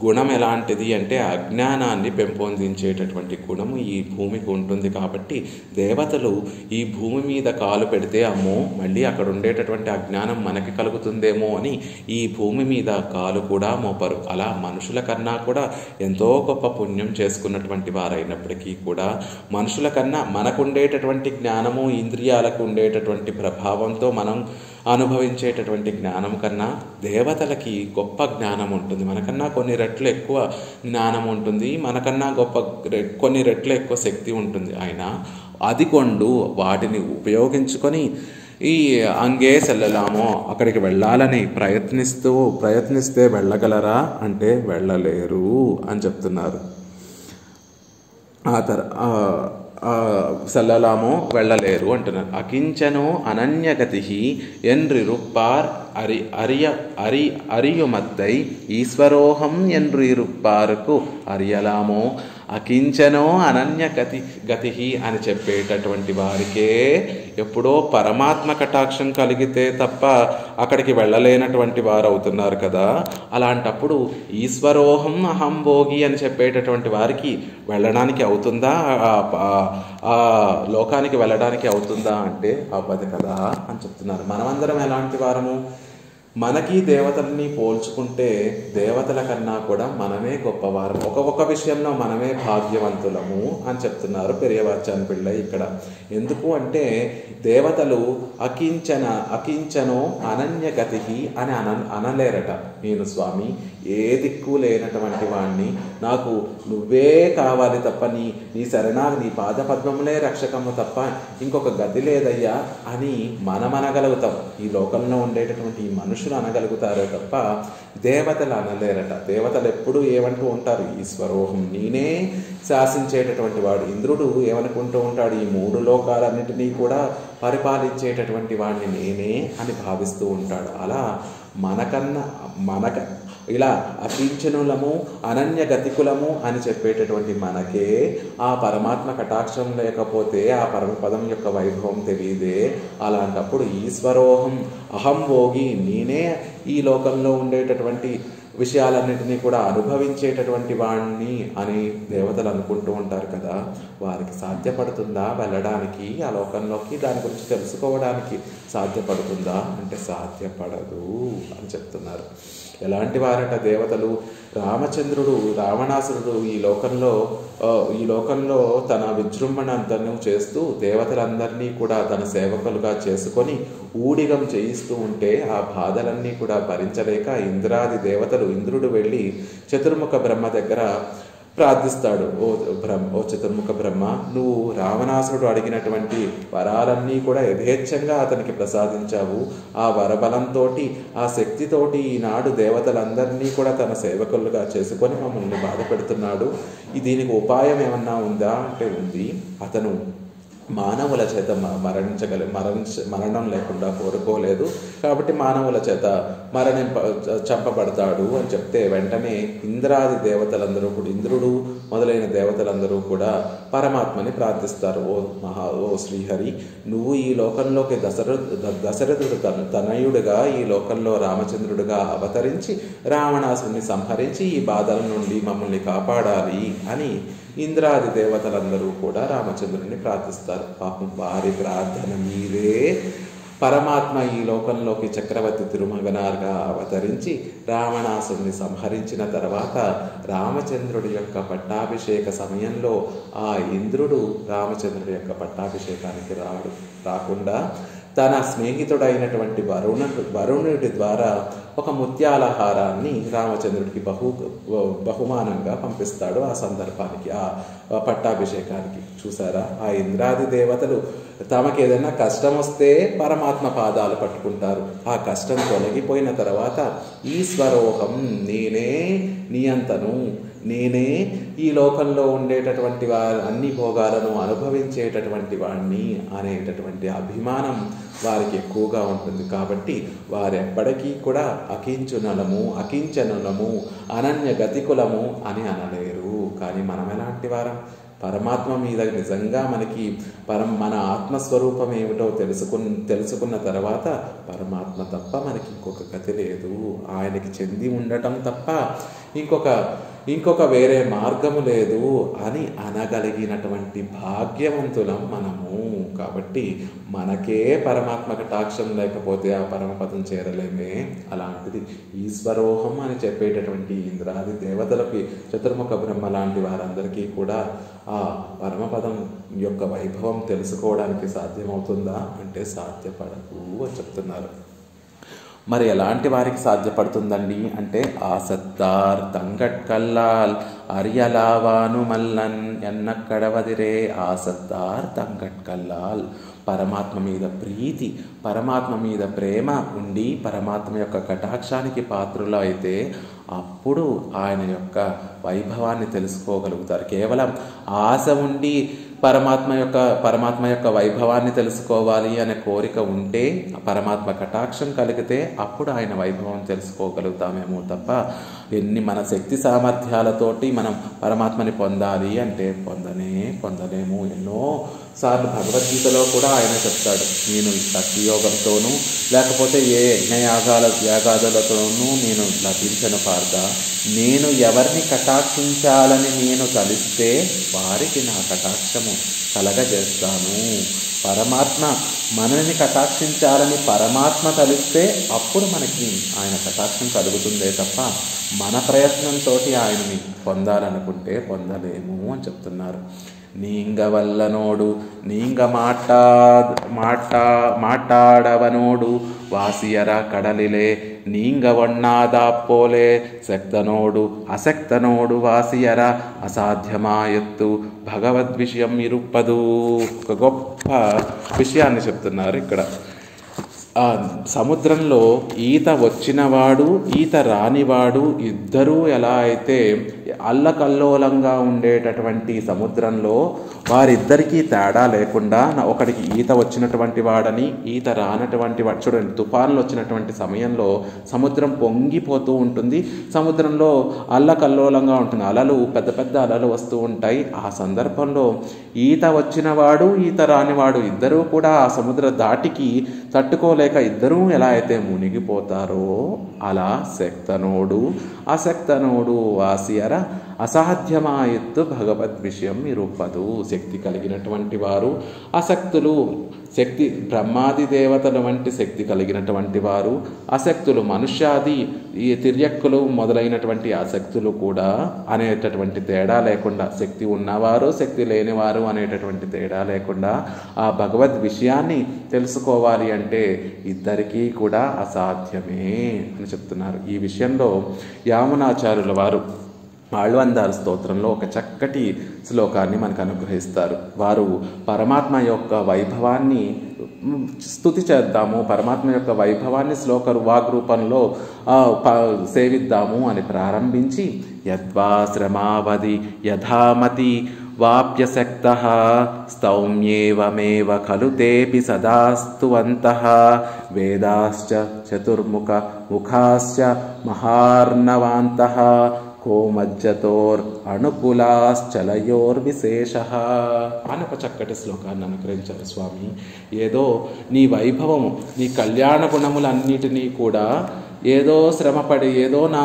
గుణం ఎలాంటిది అంటే అజ్ఞానాన్ని పెంపొందించేటటువంటి గుణము ఈ భూమికి ఉంటుంది. కాబట్టి దేవతలు ఈ భూమి మీద కాలు పెడితే అమ్మో మళ్ళీ అక్కడ ఉండేటటువంటి అజ్ఞానం మనకి కలుగుతుందేమో అని ఈ భూమి మీద కాలు కూడా మోపరు. అలా మనుషుల కన్నా కూడా ఎంతో గొప్ప పుణ్యం చేసుకున్నటువంటి వారైనప్పటికీ కూడా మనుషుల కన్నా మనకు ఉండేటటువంటి జ్ఞానము, ఇంద్రియాలకు ఉండేటటువంటి ప్రభావంతో మనం అనుభవించేటటువంటి జ్ఞానం కన్నా దేవతలకి గొప్ప జ్ఞానం ఉంటుంది. మనకన్నా కొన్ని రెట్లు ఎక్కువ జ్ఞానం ఉంటుంది, మనకన్నా కొన్ని రెట్లు ఎక్కువ శక్తి ఉంటుంది. అయినా అదికొండు వాటిని ఉపయోగించుకొని ఈ అంగే సెల్లలామో, అక్కడికి వెళ్ళాలని ప్రయత్నిస్తే వెళ్ళగలరా అంటే వెళ్ళలేరు అని చెప్తున్నారు. సెల్లలామో వెళ్ళలేరు అంటున్నారు. అకించనో అనన్యగతి ఎన్రిరుప్పార్ అరియుమత్తై ఈశ్వరోహం ఎన్రిరుప్పారుకు అరియలామో. అకించనో అనన్య గతి అని చెప్పేటటువంటి వారికే ఎప్పుడో పరమాత్మ కటాక్షం కలిగితే తప్ప అక్కడికి వెళ్ళలేనటువంటి వారు అవుతున్నారు కదా. అలాంటప్పుడు ఈశ్వరోహం అహం భోగి అని చెప్పేటటువంటి వారికి వెళ్ళడానికి అవుతుందా, ఆ లోకానికి వెళ్ళడానికి అవుతుందా అంటే అవ్వదు కదా అని చెప్తున్నారు. మనమందరం ఎలాంటి వారము? మనకి దేవతల్ని పోల్చుకుంటే దేవతల కన్నా కూడా మనమే గొప్పవారం, ఒక్కొక్క విషయంలో మనమే భాగ్యవంతులము అని చెప్తున్నారు పెరియవాచాన్ పిళ్ళై ఇక్కడ. ఎందుకు అంటే దేవతలు అకించనో అనన్య గతి అని అనలేరట. నేను స్వామి ఏ దిక్కు లేనటువంటి వాణ్ణి, నాకు నువ్వే కావాలి తప్ప, నీ శరణాలు నీ పాదపద్మములే రక్షకము తప్ప ఇంకొక గతి లేదయ్యా అని మనం అనగలుగుతాం. ఈ లోకంలో ఉండేటటువంటి ఈ మనుషులు అనగలుగుతారే తప్ప దేవతలు అనలేరట. దేవతలు ఎప్పుడు ఏమంటూ ఉంటారు? ఈశ్వరోహం, నేనే శాసించేటటువంటి వాడు. ఇంద్రుడు ఏమనుకుంటూ ఉంటాడు? ఈ 3 లోకాలన్నిటినీ కూడా పరిపాలించేటటువంటి వాడిని నేనే అని భావిస్తూ ఉంటాడు. అలా మనక ఇలా అకించనులము అనన్య గతికులము అని చెప్పేటటువంటి మనకే ఆ పరమాత్మ కటాక్షం లేకపోతే ఆ పరమపదం యొక్క వైభవం తెలియదే. అలాంటప్పుడు ఈశ్వరోహం అహం భోగి, నేనే ఈ లోకంలో ఉండేటటువంటి విషయాలన్నింటినీ కూడా అనుభవించేటటువంటి వాణ్ణి అని దేవతలు అనుకుంటూ ఉంటారు కదా. వారికి సాధ్యపడుతుందా వెళ్ళడానికి ఆ లోకంలోకి? దాని గురించి తెలుసుకోవడానికి సాధ్యపడుతుందా అంటే సాధ్యపడదు అని చెప్తున్నారు. ఎలాంటి వారట దేవతలు? రామచంద్రుడు రావణాసురుడు ఈ లోకంలో తన విజృంభణ అంతను చేస్తూ దేవతలందరినీ కూడా తన సేవకులుగా చేసుకొని ఊడిగం చేయిస్తూ ఉంటే ఆ బాధలన్నీ కూడా భరించలేక ఇంద్రుడు వెళ్ళి చతుర్ముఖ బ్రహ్మ దగ్గర ప్రార్థిస్తాడు. ఓ చతుర్ముఖ బ్రహ్మ, నువ్వు రావణాసురుడు అడిగినటువంటి వరాలన్నీ కూడా యథేచ్ఛంగా అతనికి ప్రసాదించావు. ఆ వరబలంతో ఆ శక్తితోటి ఈనాడు దేవతలందరినీ కూడా తన సేవకులుగా చేసుకొని మమ్మల్ని బాధ పెడుతున్నాడు. దీనికి ఉపాయం ఏమన్నా ఉందా అంటే ఉంది. అతను మానవుల చేత మరణం లేకుండా కోరుకోలేదు కాబట్టి మానవుల చేత చంపబడతాడు అని చెప్తే వెంటనే ఇంద్రాది దేవతలందరూ కూడా, ఇంద్రుడు మొదలైన దేవతలందరూ కూడా పరమాత్మని ప్రార్థిస్తారు. ఓ శ్రీహరి, నువ్వు ఈ లోకంలోకి దశరథుడు తనయుడుగా ఈ లోకంలో రామచంద్రుడుగా అవతరించి రావణాసుని సంహరించి ఈ బాధల నుండి మమ్మల్ని కాపాడాలి అని ఇంద్రాది దేవతలందరూ కూడా రామచంద్రుని ప్రార్థిస్తారు. పాపం వారి ప్రార్థన మీదే పరమాత్మ ఈ లోకంలోకి చక్రవర్తి తిరుమగనార్గా అవతరించి రావణాసుని సంహరించిన తర్వాత రామచంద్రుడి యొక్క పట్టాభిషేక సమయంలో ఆ ఇంద్రుడు రామచంద్రుడి యొక్క పట్టాభిషేకానికి రాకుండా తన స్నేహితుడైనటువంటి వరుణుడి ద్వారా ఒక ముత్యాల హారాన్ని రామచంద్రుడికి బహుమానంగా పంపిస్తాడు ఆ సందర్భానికి, ఆ పట్టాభిషేకానికి. చూసారా, ఆ ఇంద్రాది దేవతలు తమకు ఏదైనా కష్టం వస్తే పరమాత్మ పాదాలు పట్టుకుంటారు. ఆ కష్టం తొలగిపోయిన తర్వాత ఈశ్వరోహం, నేనే నియంతను, నేనే ఈ లోకంలో ఉండేటటువంటి అన్ని భోగాలను అనుభవించేటటువంటి వాణ్ణి అనేటటువంటి అభిమానం వారికి ఎక్కువగా ఉంటుంది. కాబట్టి వారెప్పటికీ కూడా అకించనులము అనన్య గతికులము అని అనలేరు. కానీ మనం ఎలాంటి వారం? పరమాత్మ మీద నిజంగా మనకి మన ఆత్మస్వరూపం ఏమిటో తెలుసుకున్న తర్వాత పరమాత్మ తప్ప మనకి ఇంకొక గతి లేదు. ఆయనకి చెంది ఉండటం తప్ప ఇంకొక వేరే మార్గము లేదు అని అనగలిగినటువంటి భాగ్యవంతులం మనము. కాబట్టి మనకే పరమాత్మ కటాక్షం లేకపోతే ఆ పరమపదం చేరలేమే. అలాంటిది ఈశ్వరోహం అని చెప్పేటటువంటి ఇంద్రాది దేవతలకి, చతుర్ముఖ బ్రహ్మ లాంటి వారందరికీ కూడా ఆ పరమపదం యొక్క వైభవం తెలుసుకోవడానికి సాధ్యమవుతుందా అంటే సాధ్యపడదు అని చెప్తున్నారు. మరి ఎలాంటి వారికి సాధ్యపడుతుందండి అంటే ఆసత్తార్ తంగట్కల్లాల్ అరియలావాను మల్లన్ ఎన్నక్కడవదిరే ఆసత్తార్ తంగట్కల్లాల్. పరమాత్మ మీద ప్రీతి, పరమాత్మ మీద ప్రేమ ఉండి పరమాత్మ యొక్క కటాక్షానికి పాత్రులు అయితే అప్పుడు ఆయన యొక్క వైభవాన్ని తెలుసుకోగలుగుతారు. కేవలం ఆశ ఉండి పరమాత్మ యొక్క వైభవాన్ని తెలుసుకోవాలి అనే కోరిక ఉంటే, పరమాత్మ కటాక్షం కలిగితే అప్పుడు ఆయన వైభవం తెలుసుకోగలుగుతామేమో తప్ప మన శక్తి సామర్థ్యాలతోటి మనం పరమాత్మని పొందాలి అంటే పొందలేము. ఎన్నో సార్లు భగవద్గీతలో కూడా ఆయన చెప్తాడు, నేను భక్తి యోగంతోనూ లేకపోతే ఏ యాగాదులతోనూ నేను లభించను పార్థ. నేను ఎవరిని కటాక్షించాలని నేను తలిస్తే వారికి నా కటాక్షము కలగజేస్తాను. పరమాత్మ మనల్ని కటాక్షించాలని పరమాత్మ తలిస్తే అప్పుడు మనకి ఆయన కటాక్షం కలుగుతుందే తప్ప మన ప్రయత్నంతో ఆయనని పొందాలనుకుంటే పొందలేము అని చెప్తున్నారు. నీంగ వల్లనోడు నీంగ మాట్లాడవనోడు వాసియర కడలిలే నీంగ ఒన్నాదాప్పోలే శక్తనోడు అశక్తనోడు వాసియర అసాధ్యమాయత్తు భగవద్విషయం ఇరుప్పదు. ఒక గొప్ప విషయాన్ని చెప్తున్నారు ఇక్కడ. సముద్రంలో ఈత వచ్చినవాడు ఈత రానివాడు ఇద్దరూ ఎలా అయితే అల్లకల్లోలంగా ఉండేటటువంటి సముద్రంలో వారిద్దరికీ తేడా లేకుండా ఒకడికి ఈత వచ్చినటువంటి వాడని ఈత రానటువంటి వాడు, చూడండి తుఫాన్లు వచ్చినటువంటి సమయంలో సముద్రం పొంగిపోతూ ఉంటుంది, సముద్రంలో అల్లకల్లోలంగా ఉంటుంది, అలలు పెద్ద పెద్ద అలలు వస్తూ ఉంటాయి. ఆ సందర్భంలో ఈత వచ్చినవాడు ఈత రానివాడు ఇద్దరూ కూడా ఆ సముద్ర దాటికి తట్టుకోలేక ఇద్దరూ ఎలా అయితే మునిగిపోతారో అలా శక్తనోడు అశక్తనోడు వాసియర అసాధ్యమాయత్తు భగవద్విషయం నిరూపదు. శక్తి కలిగినటువంటి వారు అశక్తులు, శక్తి బ్రహ్మాది దేవతల వంటి శక్తి కలిగినటువంటి వారు అశక్తులు, మనుష్యాది ఈ తిర్యక్కులు మొదలైనటువంటి అశక్తులు కూడా అనేటటువంటి తేడా లేకుండా, శక్తి ఉన్నవారు శక్తి లేనివారు అనేటటువంటి తేడా లేకుండా ఆ భగవద్ విషయాన్ని తెలుసుకోవాలి అంటే ఇద్దరికీ కూడా అసాధ్యమే అని చెప్తున్నారు. ఈ విషయంలో యామునాచార్యుల వారు ఆళ్వాందార్ స్తోత్రంలో ఒక చక్కటి శ్లోకాన్ని మనకు అనుగ్రహిస్తారు. వారు పరమాత్మ యొక్క వైభవాన్ని స్తుతి చేద్దాము, పరమాత్మ యొక్క వైభవాన్ని వాగ్రూపంలో సేవిద్దాము అని ప్రారంభించి యద్వా శ్రమావధి యథామతి వాప్యశక్తః స్తౌమ్యేవమేవ ఖలు తేపి సదాస్తువంతః వేదాశ్చ చతుర్ముఖ ముఖాశ్చ మహార్ణవాంతః కోమజ్జతోర్ అణుకులాశ్చలయోర్విశేషః అని ఒక చక్కటి శ్లోకాన్ని అనుగ్రహించారు స్వామి. ఏదో నీ వైభవము, నీ కళ్యాణ గుణములన్నిటినీ కూడా ఏదో శ్రమపడి ఏదో నా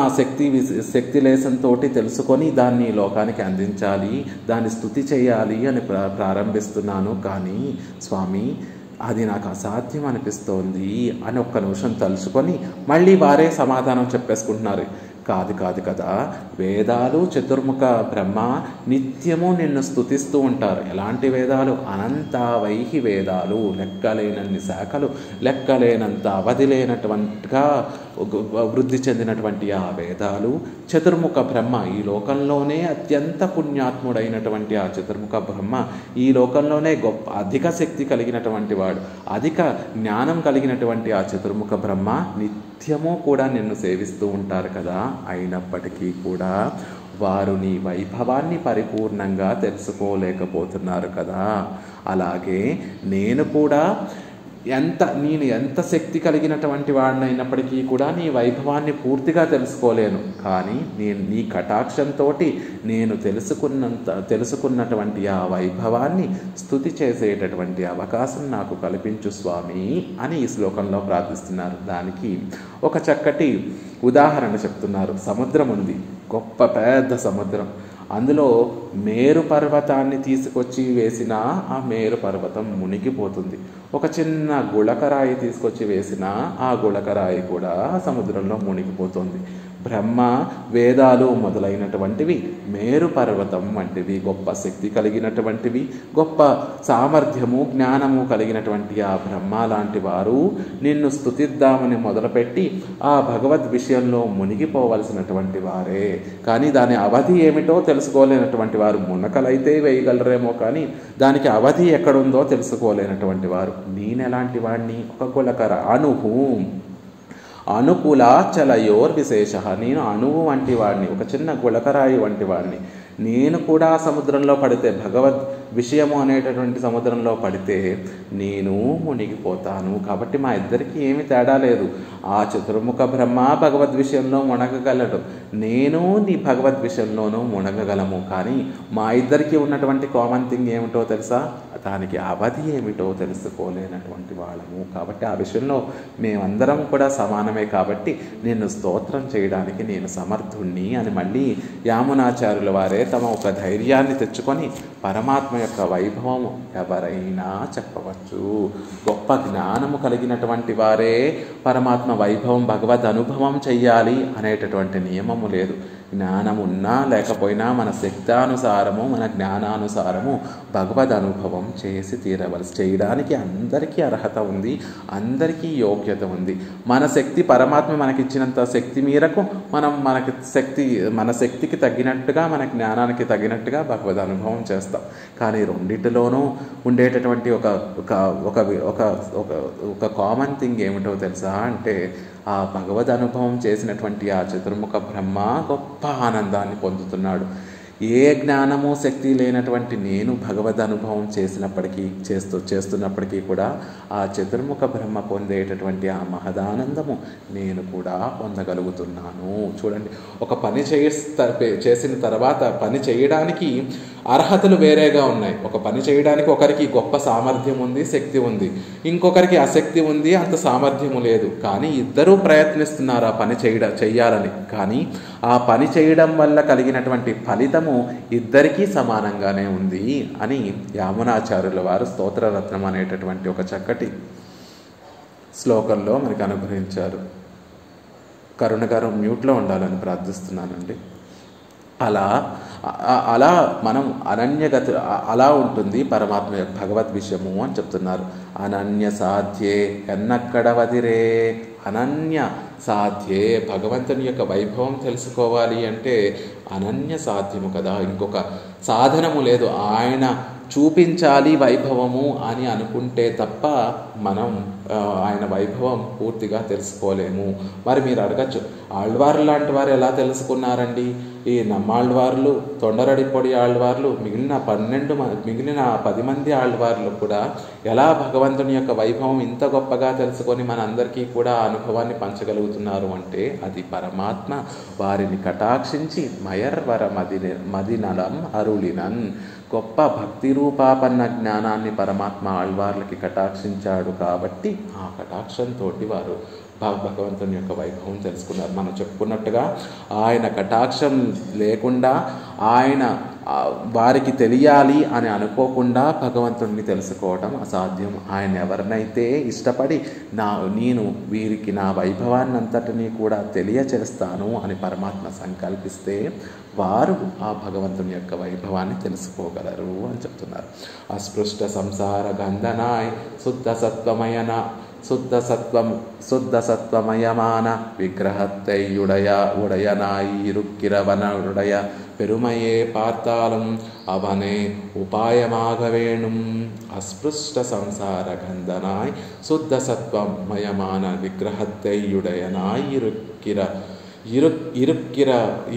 శక్తి లేసంతో తెలుసుకొని దాన్ని లోకానికి అందించాలి, దాన్ని స్తుతి చేయాలి అని ప్రారంభిస్తున్నాను. కానీ స్వామి అది నాకు అసాధ్యం అనిపిస్తోంది అని ఒక్క నిమిషం తలుచుకొని మళ్ళీ వారే సమాధానం చెప్పేసుకుంటున్నారు. కాదు కదా, వేదాలు చతుర్ముఖ బ్రహ్మ నిత్యము నిన్ను స్తుతిస్తూ ఉంటారు. ఎలాంటి వేదాలు? అనంతావైహి వేదాలు, లెక్కలేనన్ని శాఖలు, లెక్కలేనంత అవధి లేనటువంటిగా వృద్ధి చెందినటువంటి ఆ వేదాలు, చతుర్ముఖ బ్రహ్మ ఈ లోకంలోనే అత్యంత పుణ్యాత్ముడైనటువంటి ఆ చతుర్ముఖ బ్రహ్మ ఈ లోకంలోనే అధిక శక్తి కలిగినటువంటి వాడు, అధిక జ్ఞానం కలిగినటువంటి ఆ చతుర్ముఖ బ్రహ్మ నిత్యము కూడా నిన్ను సేవిస్తూ ఉంటారు కదా. అయినప్పటికీ కూడా వారు నీ వైభవాన్ని పరిపూర్ణంగా తెలుసుకోలేకపోతున్నారు కదా. అలాగే నేను కూడా నేను ఎంత శక్తి కలిగినటువంటి వాడినైనప్పటికీ కూడా నీ వైభవాన్ని పూర్తిగా తెలుసుకోలేను. కానీ నేను నీ కటాక్షంతో నేను తెలుసుకున్నటువంటి ఆ వైభవాన్ని స్తుతి చేసేటటువంటి అవకాశం నాకు కల్పించు స్వామి అని ఈ శ్లోకంలో ప్రార్థిస్తున్నారు. దానికి ఒక చక్కటి ఉదాహరణ చెప్తున్నారు. సముద్రం ఉంది, గొప్ప పెద్ద సముద్రం. అందులో మేరు పర్వతాన్ని తీసుకొచ్చి వేసినా ఆ మేరు పర్వతం మునిగిపోతుంది. ఒక చిన్న గుళకరాయి తీసుకొచ్చి వేసినా ఆ గుళకరాయి కూడా సముద్రంలో మునిగిపోతుంది. బ్రహ్మ, వేదాలు మొదలైనటువంటివి మేరు పర్వతం వంటివి, గొప్ప శక్తి కలిగినటువంటివి, గొప్ప సామర్థ్యము జ్ఞానము కలిగినటువంటి ఆ బ్రహ్మ లాంటి వారు నిన్ను స్తుతిద్దామని మొదలుపెట్టి ఆ భగవద్ విషయంలో మునిగిపోవలసినటువంటి వారే. కానీ దాని అవధి ఏమిటో తెలుసుకోలేనటువంటి వారు. మునకలైతే వేయగలరేమో కానీ దానికి అవధి ఎక్కడుందో తెలుసుకోలేనటువంటి వారు. నేనెలాంటి వాడిని? ఒక గుళకర అణువు, అనుకులాచలయోర్ విశేష. నేను అణువు వంటి వాడిని, ఒక చిన్న గుళకరాయి వంటి వాడిని. నేను కూడా సముద్రంలో పడితే భగవద్ విషయము అనేటటువంటి సముద్రంలో పడితే నేను మునిగిపోతాను. కాబట్టి మా ఇద్దరికి ఏమి తేడా లేదు. ఆ చతుర్ముఖ బ్రహ్మ భగవద్ విషయంలో మునగగలడు, నేను నీ భగవద్ విషయంలోనూ మునగగలము. కానీ మా ఇద్దరికి ఉన్నటువంటి కామన్ థింగ్ ఏమిటో తెలుసా? దానికి అవధి ఏమిటో తెలుసుకోలేనటువంటి వాళ్ళము. కాబట్టి ఆ విషయంలో మేమందరం కూడా సమానమే. కాబట్టి నిన్ను స్తోత్రం చేయడానికి నేను సమర్థుణ్ణి అని మళ్ళీ యామునాచార్యుల వారే తమ ఒక ధైర్యాన్ని తెచ్చుకొని పరమాత్మ యొక్క వైభవం ఎవరైనా చెప్పవచ్చు. గొప్ప జ్ఞానము కలిగినటువంటి వారే పరమాత్మ వైభవం భగవద్ అనుభవం చెయ్యాలి అనేటటువంటి నియమము లేదు. జ్ఞానం ఉన్నా లేకపోయినా మన శక్తానుసారము మన జ్ఞానానుసారము భగవద్ అనుభవం చేసి తీరవలసి. చేయడానికి అందరికీ అర్హత ఉంది, అందరికీ యోగ్యత ఉంది. మన శక్తి పరమాత్మ మనకిచ్చినంత శక్తి మేరకు మన శక్తికి తగ్గినట్టుగా మన జ్ఞానానికి తగినట్టుగా భగవద్ అనుభవం చేస్తాం. కానీ రెండిటిలోనూ ఉండేటటువంటి ఒక కామన్ థింగ్ ఏమిటో తెలుసా అంటే ఆ భగవద్ అనుభవం చేసినటువంటి ఆ చతుర్ముఖ బ్రహ్మ గొప్ప ఆనందాన్ని పొందుతున్నాడు. ఏ జ్ఞానము శక్తి లేనటువంటి నేను భగవద్ అనుభవం చేస్తున్నప్పటికీ కూడా ఆ చతుర్ముఖ బ్రహ్మ పొందేటటువంటి ఆ మహదానందము నేను కూడా పొందగలుగుతున్నాను. చూడండి, ఒక పని చేసిన తర్వాత పని చేయడానికి అర్హతలు వేరేగా ఉన్నాయి. ఒక పని చేయడానికి ఒకరికి గొప్ప సామర్థ్యం ఉంది, శక్తి ఉంది, ఇంకొకరికి అశక్తి ఉంది, అంత సామర్థ్యము లేదు. కానీ ఇద్దరూ ప్రయత్నిస్తున్నారు ఆ పని చెయ్యాలని. కానీ ఆ పని చేయడం వల్ల కలిగినటువంటి ఫలితము ఇద్దరికీ సమానంగానే ఉంది అని యామునాచార్యుల వారు స్తోత్రరత్నం అనేటటువంటి ఒక చక్కటి శ్లోకంలో మనకు అనుగ్రహించారు. కరుణ గారు మ్యూట్లో ఉండాలని ప్రార్థిస్తున్నానండి. అలా మనం అనన్యగతి అలా ఉంటుంది పరమాత్మ భగవద్ విషయము అని చెప్తున్నారు. అనన్య సాధ్యే ఎన్నక్కడవదిరే. అనన్య సాధ్యే, భగవంతుని యొక్క వైభవం తెలుసుకోవాలి అంటే అనన్య సాధ్యము కదా, ఇంకొక సాధనము లేదు. ఆయన చూపించాలి వైభవము అని అనుకుంటే తప్ప మనం ఆయన వైభవం పూర్తిగా తెలుసుకోలేము. మరి మీరు అడగచ్చు, ఆళ్వార్లు లాంటి వారు ఎలా తెలుసుకున్నారండి? ఈ నమ్మాళ్వార్లు, తొండరడిపొడి ఆళ్వార్లు, మిగిలిన 10 మంది ఆళ్వార్లు కూడా ఎలా భగవంతుని యొక్క వైభవం ఇంత గొప్పగా తెలుసుకొని మనందరికీ కూడా అనుభవాన్ని పంచగలుగుతున్నారు అంటే అది పరమాత్మ వారిని కటాక్షించి మయర్వర మదినలం అరుళినన్, గొప్ప భక్తి రూపాపన్న జ్ఞానాన్ని పరమాత్మ ఆళ్వార్లకి కటాక్షించాడు. కాబట్టి ఆ కటాక్షంతో వారు భగవంతుని యొక్క వైభవం తెలుసుకున్నారు. మనం చెప్పుకున్నట్టుగా ఆయన కటాక్షం లేకుండా ఆయన వారికి తెలియాలి అని అనుకోకుండా భగవంతుడిని తెలుసుకోవడం అసాధ్యం. ఆయన ఎవరినైతే ఇష్టపడి నేను వీరికి నా వైభవాన్ని అంతటినీ కూడా తెలియచేస్తాను అని పరమాత్మ సంకల్పిస్తే వారు ఆ భగవంతుని యొక్క వైభవాన్ని తెలుసుకోగలరు అని చెప్తున్నారు. అస్పృష్ట సంసార గంధనాయ్ శుద్ధ సత్వమయమాన విగ్రహத்தை உடையனாயிருக்கிறவனுடைய பெருமையே பார்த்தாலும் அவனே உபாயமாக வேணும். அஸ்பிருஷ்ட சம்சார கந்தனாய் சுத்த சத்வமயமான விக்கிரகத்தை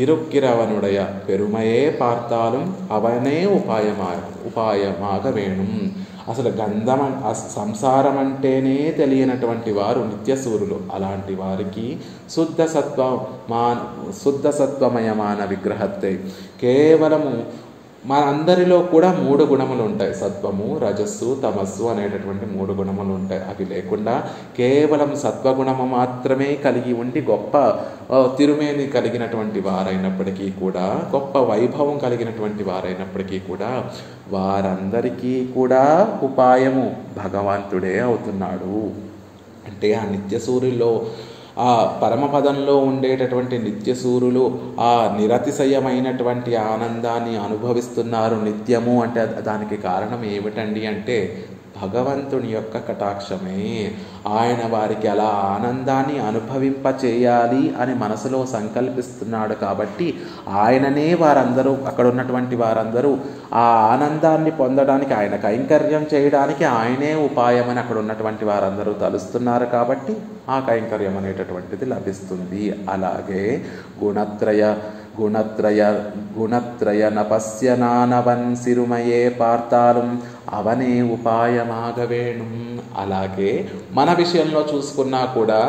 இருக்கிறவனுடைய பெருமையே பார்த்தாலும் அவனே ఉపాయமாக వేణుం. అసలు సంసారం అంటేనే తెలియనటువంటి వారు నిత్యసూరులు. అలాంటి వారికి శుద్ధ సత్వమయమాన విగ్రహத்தை, కేవలము మన అందరిలో కూడా 3 గుణములు ఉంటాయి. సత్వము, రజస్సు, తమస్సు అనేటటువంటి 3 గుణములు ఉంటాయి. అవి లేకుండా కేవలం సత్వగుణము మాత్రమే కలిగి ఉండి గొప్ప తిరుమేని కలిగినటువంటి వారైనప్పటికీ కూడా, గొప్ప వైభవం కలిగినటువంటి వారైనప్పటికీ కూడా వారందరికీ కూడా ఉపాయము భగవంతుడే అవుతున్నాడు. అంటే ఆ నిత్యసూరుల్లో, ఆ పరమపదంలో ఉండేటటువంటి నిత్యసూరులు ఆ నిరతిశయమైనటువంటి ఆనందాన్ని అనుభవిస్తున్నారు నిత్యము. అంటే దానికి కారణం ఏమిటండి అంటే భగవంతుని యొక్క కటాక్షమే. ఆయన వారికి అలా ఆనందాన్ని అనుభవింపచేయాలి అని మనసులో సంకల్పిస్తున్నాడు. కాబట్టి ఆయననే వారందరూ, అక్కడ ఉన్నటువంటి వారందరూ ఆ ఆనందాన్ని పొందడానికి, ఆయన కైంకర్యం చేయడానికి ఆయనే ఉపాయం అని అక్కడ ఉన్నటువంటి వారందరూ తలుస్తున్నారు. కాబట్టి ఆ కైంకర్యం అనేటటువంటిది లభిస్తుంది. అలాగే గుణత్రయ గుణత్రయ నపశ్యనానవన్ సిరుమయే పార్తాలం అవనే ఉపాయమాగవేణు. అలాగే మన విషయంలో చూసుకున్నా కూడా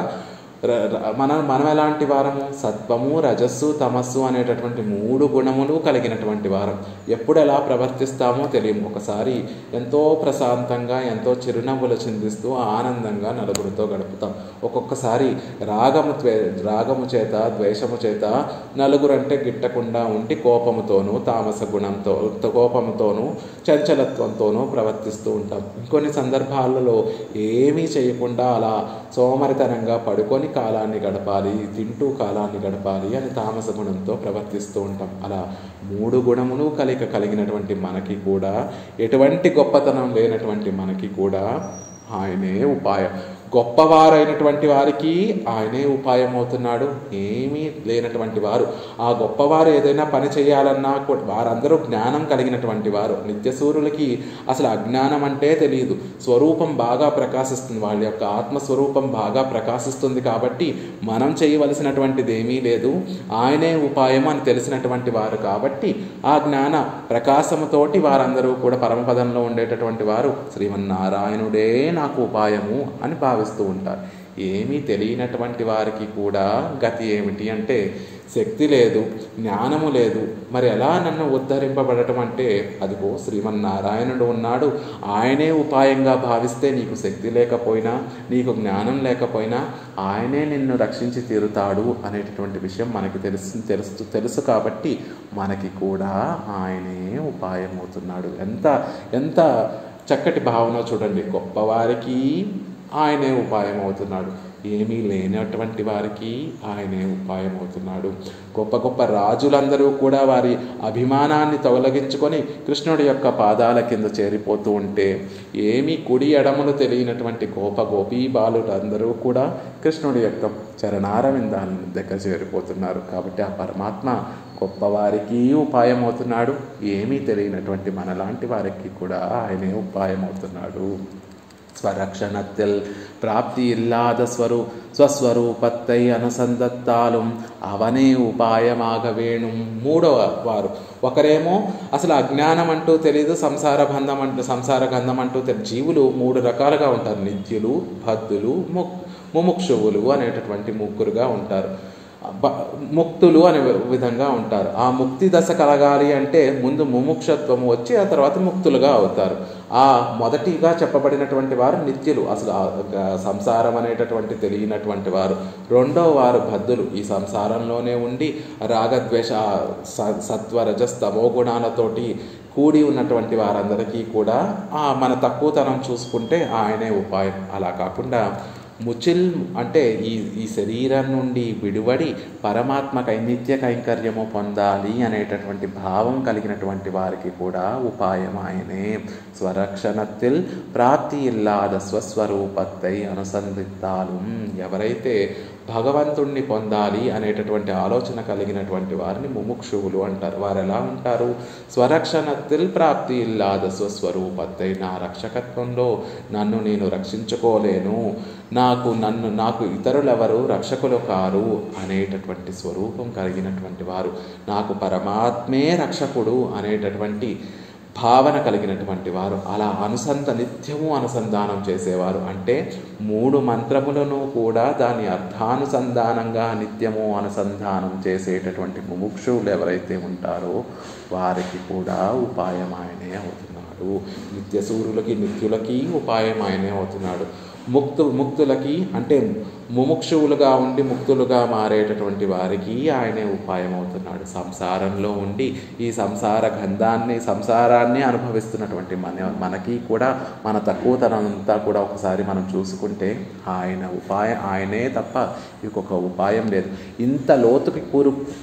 మనం ఎలాంటి వారము? సత్వము, రజస్సు, తమస్సు అనేటటువంటి 3 గుణములు కలిగినటువంటి వారం. ఎప్పుడు ఎలా ప్రవర్తిస్తామో తెలియము. ఒకసారి ఎంతో ప్రశాంతంగా, ఎంతో చిరునవ్వులు చిందిస్తూ ఆనందంగా నలుగురితో గడుపుతాం. ఒక్కొక్కసారి రాగము చేత, ద్వేషము చేత నలుగురంటే గిట్టకుండా ఉండి కోపముతోనూ, తామస గుణంతో, కోపముతోనూ, చంచలత్వంతోనూ ప్రవర్తిస్తూ ఉంటాం. ఇంకొన్ని సందర్భాలలో ఏమీ చేయకుండా అలా సోమరితనంగా పడుకొని కాలాన్ని గడపాలి, తింటూ కాలాన్ని గడపాలి అని తామస గుణంతో ప్రవర్తిస్తూ ఉంటాం. అలా 3 గుణములు కలిగినటువంటి మనకి కూడా, ఎటువంటి గొప్పతనం లేనటువంటి మనకి కూడా ఆయనే ఉపాయం. గొప్పవారైనటువంటి వారికి ఆయనే ఉపాయం అవుతున్నాడు. ఏమీ లేనటువంటి వారు, ఆ గొప్పవారు ఏదైనా పని చేయాలన్నా వారందరూ జ్ఞానం కలిగినటువంటి వారు. నిత్యసూరులకి అసలు అజ్ఞానం అంటే తెలియదు. స్వరూపం బాగా ప్రకాశిస్తుంది, వాళ్ళ యొక్క ఆత్మస్వరూపం బాగా ప్రకాశిస్తుంది. కాబట్టి మనం చేయవలసినటువంటిది ఏమీ లేదు, ఆయనే ఉపాయం అని తెలిసినటువంటి వారు. కాబట్టి ఆ జ్ఞాన ప్రకాశముతోటి వారందరూ కూడా పరమపదంలో ఉండేటటువంటి వారు శ్రీమన్నారాయణుడే నాకు ఉపాయము అని భావిస్తూ ఉంటారు. ఏమీ తెలియనటువంటి వారికి కూడా గతి ఏమిటి అంటే, శక్తి లేదు, జ్ఞానము లేదు, మరి ఎలా నన్ను ఉద్ధరింపబడటం అంటే, అదిగో శ్రీమన్నారాయణుడు ఉన్నాడు, ఆయనే ఉపాయంగా భావిస్తే నీకు శక్తి లేకపోయినా, నీకు జ్ఞానం లేకపోయినా ఆయనే నిన్ను రక్షించి తీరుతాడు అనేటటువంటి విషయం మనకి తెలుసు. కాబట్టి మనకి కూడా ఆయనే ఉపాయం అవుతున్నాడు. ఎంత చక్కటి భావన చూడండి. గొప్పవారికి ఆయనే ఉపాయం అవుతున్నాడు, ఏమీ లేనటువంటి వారికి ఆయనే ఉపాయం అవుతున్నాడు. గొప్ప రాజులందరూ కూడా వారి అభిమానాన్ని తొలగించుకొని కృష్ణుడి యొక్క పాదాల కింద చేరిపోతూ ఉంటే, ఏమీ కుడి ఎడమలు తెలియనటువంటి గోపీ బాలులందరూ కూడా కృష్ణుడి యొక్క చరణారవిందాల దగ్గర చేరిపోతున్నారు. కాబట్టి ఆ పరమాత్మ గొప్పవారికి ఉపాయం అవుతున్నాడు, ఏమీ తెలియనటువంటి మనలాంటి వారికి కూడా ఆయనే ఉపాయం అవుతున్నాడు. ஸ்வரக்ஷணத்தில் பிராப்தி இல்லாத ஸ்வஸ்வரூபத்தை అనుసంధత్తాலும் అవనే ఉపాయమాగ వేణుం. 3వ వారు ఒకరేమో అసలు అజ్ఞానం అంటూ తెలియదు, సంసార గంధం అంటూ తెలియదు. జీవులు 3 రకాలుగా ఉంటారు. నిత్యులు, బద్ధులు, ముముక్షువులు అనేటటువంటి 3గా ఉంటారు. ముక్తులు అనే విధంగా ఉంటారు. ఆ ముక్తి దశ కలగాలి అంటే ముందు ముముక్షత్వము వచ్చి ఆ తర్వాత ముక్తులుగా అవుతారు. ఆ మొదటిగా చెప్పబడినటువంటి వారు నిత్యులు, అసలు సంసారం అనేటటువంటి తెలియనటువంటి వారు. 2వ వారు బద్ధులు, ఈ సంసారంలోనే ఉండి రాగద్వేష సత్వ రజస్తమో గుణాలతోటి కూడి ఉన్నటువంటి వారందరికీ కూడా మన తక్కువతనం చూసుకుంటే ఆయనే ఉపాయం. అలా కాకుండా ముచిల్ అంటే ఈ శరీరం నుండి విడివడి పరమాత్మ నిత్య కైంకర్యము పొందాలి అనేటటువంటి భావం కలిగినటువంటి వారికి కూడా ఉపాయం ఆయనే. స్వరక్షణத்தில் ప్రాప్తి ఇల్లాద స్వస్వరూపத்தை అనుసంధితాలు. ఎవరైతే భగవంతుణ్ణి పొందాలి అనేటటువంటి ఆలోచన కలిగినటువంటి వారిని ముముక్షువులు అంటారు. వారు ఎలా ఉంటారు? స్వరక్షణத்தில் ప్రాప్తి ఇల్లాద స్వస్వరూపத்தை, నా రక్షకత్వంలో నన్ను నేను రక్షించుకోలేను, నాకు ఇతరులెవరు రక్షకులు కారు అనేటటువంటి స్వరూపం కలిగినటువంటి వారు, నాకు పరమాత్మే రక్షకుడు అనేటటువంటి భావన కలిగినటువంటి వారు, అలా నిత్యము అనుసంధానం చేసేవారు. అంటే 3 మంత్రములను కూడా దాని అర్థానుసంధానంగా నిత్యము అనుసంధానం చేసేటటువంటి ముముక్షువులు ఎవరైతే ఉంటారో వారికి కూడా ఉపాయం ఆయనే అవుతున్నాడు. నిత్యసూరులకి, నిత్యులకి ఉపాయం ఆయనే అవుతున్నాడు. ముక్తులకి అంటే ముముక్షువులుగా ఉండి ముక్తులుగా మారేటటువంటి వారికి ఆయనే ఉపాయం అవుతున్నాడు. సంసారంలో ఉండి ఈ సంసారాన్ని అనుభవిస్తున్నటువంటి మనకి కూడా మన తక్కువతనంతా కూడా ఒకసారి మనం చూసుకుంటే ఆయనే తప్ప ఇంకొక ఉపాయం లేదు. ఇంత లోతుకి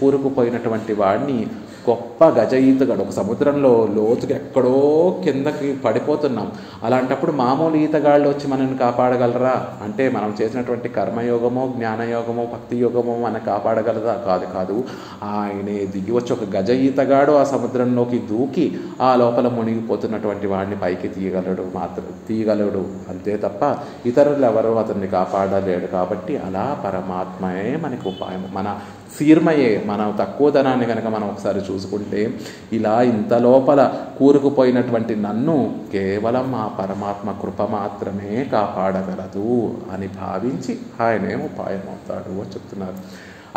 కూరుకుపోయినటువంటి వాడిని గొప్ప గజ ఈతగాడు, ఒక సముద్రంలో లోతుకి ఎక్కడో కిందకి పడిపోతున్నాం, అలాంటప్పుడు మామూలు ఈతగాళ్ళు వచ్చి మనల్ని కాపాడగలరా అంటే, మనం చేసినటువంటి కర్మయోగమో, జ్ఞానయోగమో, భక్తి యోగమో మనం కాపాడగలరా? కాదు. ఆయనే దిగి వచ్చి ఒక గజ ఈతగాడు ఆ సముద్రంలోకి దూకి ఆ లోపల మునిగిపోతున్నటువంటి వాడిని పైకి తీయగలడు అంతే తప్ప ఇతరులు ఎవరో అతన్ని కాపాడలేడు. కాబట్టి అలా పరమాత్మయే మనకు ఉపాయం. మన సీర్మయే. మన తక్కువతనాన్ని కనుక మనం ఒకసారి చూసుకుంటే, ఇలా ఇంత లోపల కూరుకుపోయినటువంటి నన్ను కేవలం ఆ పరమాత్మ కృప మాత్రమే కాపాడగలదు అని భావించి ఆయనే ఉపాయం అవుతాడు అని చెప్తున్నారు.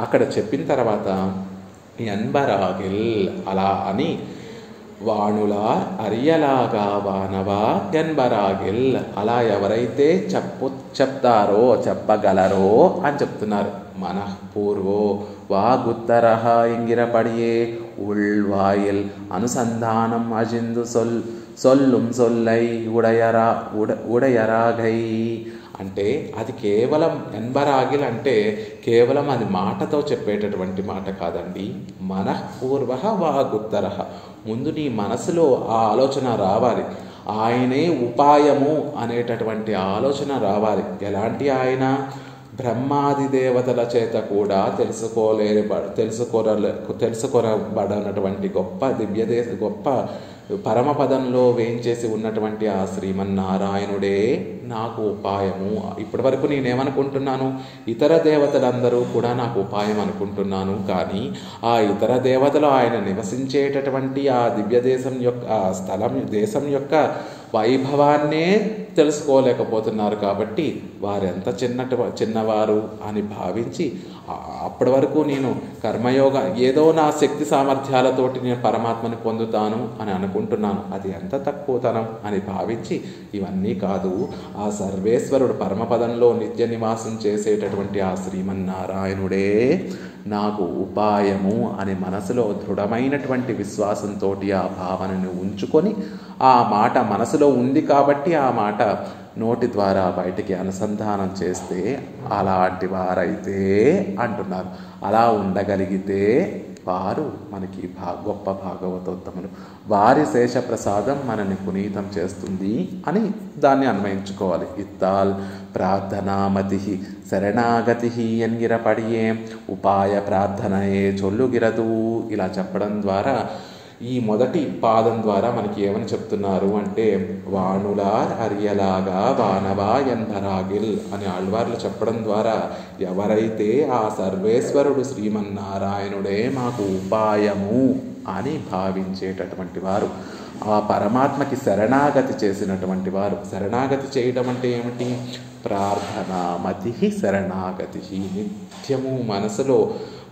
అక్కడ చెప్పిన తర్వాత ఎన్బరాగిల్ అలా అని వాణులార్ అరియలాగా వానవా ఎన్బరాగిల్ అలా ఎవరైతే చెప్తారో చెప్పగలరో అని చెప్తున్నారు. మనఃపూర్వో వాగుత్తరహ ఇంగిరపడియే ఉள்వాயில் అనుసంధానం అజిందు సొల్లుం సొల్లై ఉడయరాగై అంటే అది కేవలం ఎన్బరాగిల్ అంటే కేవలం అది మాటతో చెప్పేటటువంటి మాట కాదండి. మనఃపూర్వ వాగుత్తరహ ముందు నీ మనసులో ఆ ఆలోచన రావాలి. ఆయనే ఉపాయము అనేటటువంటి ఆలోచన రావాలి. ఎలాంటి ఆయన? బ్రహ్మాది దేవతల చేత కూడా తెలుసుకోరబడనటువంటి గొప్ప దివ్యదేశ గొప్ప పరమపదంలో వేంచేసి ఉన్నటువంటి ఆ శ్రీమన్నారాయణుడే నాకు ఉపాయము. ఇప్పటి వరకు నేనేమనుకుంటున్నాను? ఇతర దేవతలందరూ కూడా నాకు ఉపాయం అనుకుంటున్నాను. కానీ ఆ ఇతర దేవతలు ఆయన నివసించేటటువంటి ఆ దివ్యదేశం యొక్క ఆ స్థలం దేశం యొక్క వైభవాన్నే తెలుసుకోలేకపోతున్నారు. కాబట్టి వారెంత చిన్నవారు అని భావించి అప్పటి వరకు నేను కర్మయోగ ఏదో నా శక్తి సామర్థ్యాలతోటి నేను పరమాత్మని పొందుతాను అని అనుకుంటున్నాను. అది ఎంత తక్కువతనం అని భావించి ఇవన్నీ కాదు, ఆ సర్వేశ్వరుడు పరమపదంలో నిత్య నివాసం చేసేటటువంటి ఆ శ్రీమన్నారాయణుడే నాకు ఉపాయము అని మనసులో దృఢమైనటువంటి విశ్వాసంతో ఆ భావనను ఉంచుకొని ఆ మాట మనసులో ఉంది కాబట్టి ఆ మాట నోటి ద్వారా బయటికి అనుసంధానం చేస్తే అలాంటి వారైతే అంటున్నారు. అలా ఉండగలిగితే వారు మనకి గొప్ప భాగవతోత్తములు. వారి శేషప్రసాదం మనని పునీతం చేస్తుంది అని దాన్ని అన్వయించుకోవాలి. ఇత్తాల్ ప్రార్థనామతి శరణాగతి ఎన్గిరపడియే ఉపాయ ప్రార్థనయే చొల్లుగిరదు ఇలా చెప్పడం ద్వారా ఈ మొదటి పాదం ద్వారా మనకి ఏమని చెప్తున్నారు అంటే వాణులార్ అరియలాగా వానవా ఎన్బరాగిల్ అని ఆళ్వార్లు చెప్పడం ద్వారా ఎవరైతే ఆ సర్వేశ్వరుడు శ్రీమన్నారాయణుడే మాకు ఉపాయము అని భావించేటటువంటి వారు, ఆ పరమాత్మకి శరణాగతి చేసినటువంటి వారు. శరణాగతి చేయడం అంటే ఏమిటి? ప్రార్థనామతి శరణాగతి. నిత్యము మనసులో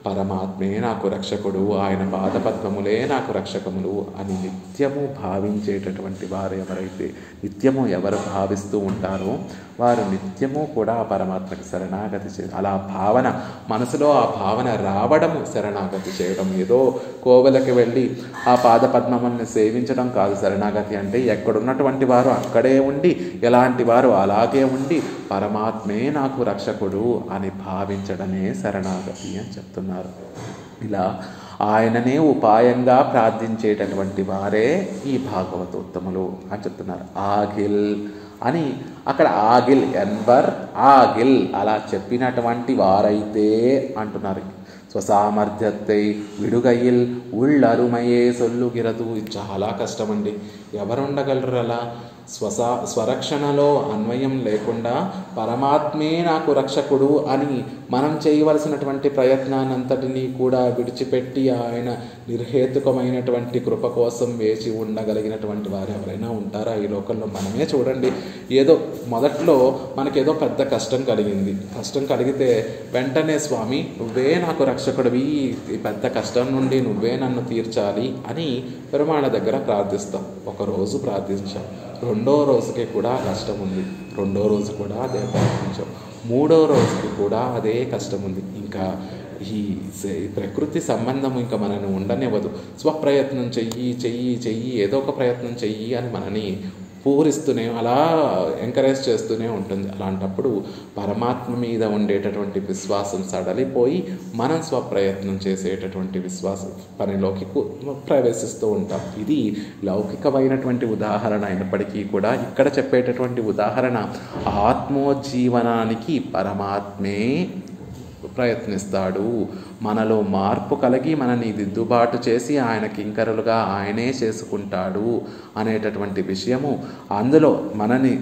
పరమాత్మే నాకు రక్షకుడు, ఆయన పాదపద్మములే నాకు రక్షకములు అని నిత్యము భావించేటటువంటి వారు ఎవరైతే నిత్యము ఎవరు భావిస్తూ ఉంటారో వారు నిత్యము కూడా ఆ పరమాత్మకి శరణాగతి అలా భావన మనసులో ఆ భావన రావడము శరణాగతి చేయడం. ఏదో కోవెలకి వెళ్ళి ఆ పాదపద్మముల్ని సేవించడం కాదు శరణాగతి అంటే. ఎక్కడున్నటువంటి వారు అక్కడే ఉండి, ఎలాంటి వారు అలాగే ఉండి పరమాత్మే నాకు రక్షకుడు అని భావించడమే శరణాగతి అని చెప్తున్నారు. ఇలా ఆయననే ఉపాయంగా ప్రార్థించేటటువంటి వారే ఈ భాగవతోత్తములు అని చెప్తున్నారు. ఆగిల్ అని అక్కడ ఆగిల్ ఎన్వర్ ఆగిల్ అలా చెప్పినటువంటి వారైతే అంటున్నారు. స్వసామర్థ్యத்தை విడుగయిల్ ఉళ్ళరుమయే సొల్లుగిరదు. ఇది చాలా కష్టమండి. ఎవరు ఉండగలరు అలా? స్వరక్షణలో అన్వయం లేకుండా పరమాత్మే నాకు రక్షకుడు అని మనం చేయవలసినటువంటి ప్రయత్నాన్నంతటినీ కూడా విడిచిపెట్టి ఆయన నిర్హేతుకమైనటువంటి కృప కోసం వేచి ఉండగలిగినటువంటి వారు ఎవరైనా ఉంటారా ఈ లోకంలో? మనమే చూడండి. ఏదో మొదట్లో మనకేదో పెద్ద కష్టం కలిగింది. కష్టం కలిగితే వెంటనే స్వామి నువ్వే నాకు రక్షకుడివి, ఈ పెద్ద కష్టం నుండి నువ్వే నన్ను తీర్చాలి అని పెరుమాళ దగ్గర ప్రార్థిస్తాం. ఒకరోజు ప్రార్థించాం, రెండో రోజుకి కూడా కష్టం ఉంది, రెండో రోజు కూడా అదే ప్రార్థించాం, మూడో రోజుకి కూడా అదే కష్టం ఉంది. ఇంకా ఈ ప్రకృతి సంబంధం ఇంకా మనని ఉండనివ్వదు. స్వప్రయత్నం చెయ్యి ఏదో ఒక ప్రయత్నం చెయ్యి అని మనని పూరిస్తూనే అలా ఎంకరేజ్ చేస్తూనే ఉంటుంది. అలాంటప్పుడు పరమాత్మ మీద ఉండేటటువంటి విశ్వాసం సడలిపోయి మనం స్వప్రయత్నం చేసేటటువంటి విశ్వాసం పనిలోకి ప్రవేశిస్తూ ఉంటాం. ఇది లౌకికమైనటువంటి ఉదాహరణ అయినప్పటికీ కూడా ఇక్కడ చెప్పేటటువంటి ఉదాహరణ ఆత్మోజ్జీవనానికి పరమాత్మే ప్రయత్నిస్తాడు. మనలో మార్పు కలిగి మనని దిద్దుబాటు చేసి ఆయన కింకరులుగా ఆయనే చేసుకుంటాడు అనేటటువంటి విషయము, అందులో మనని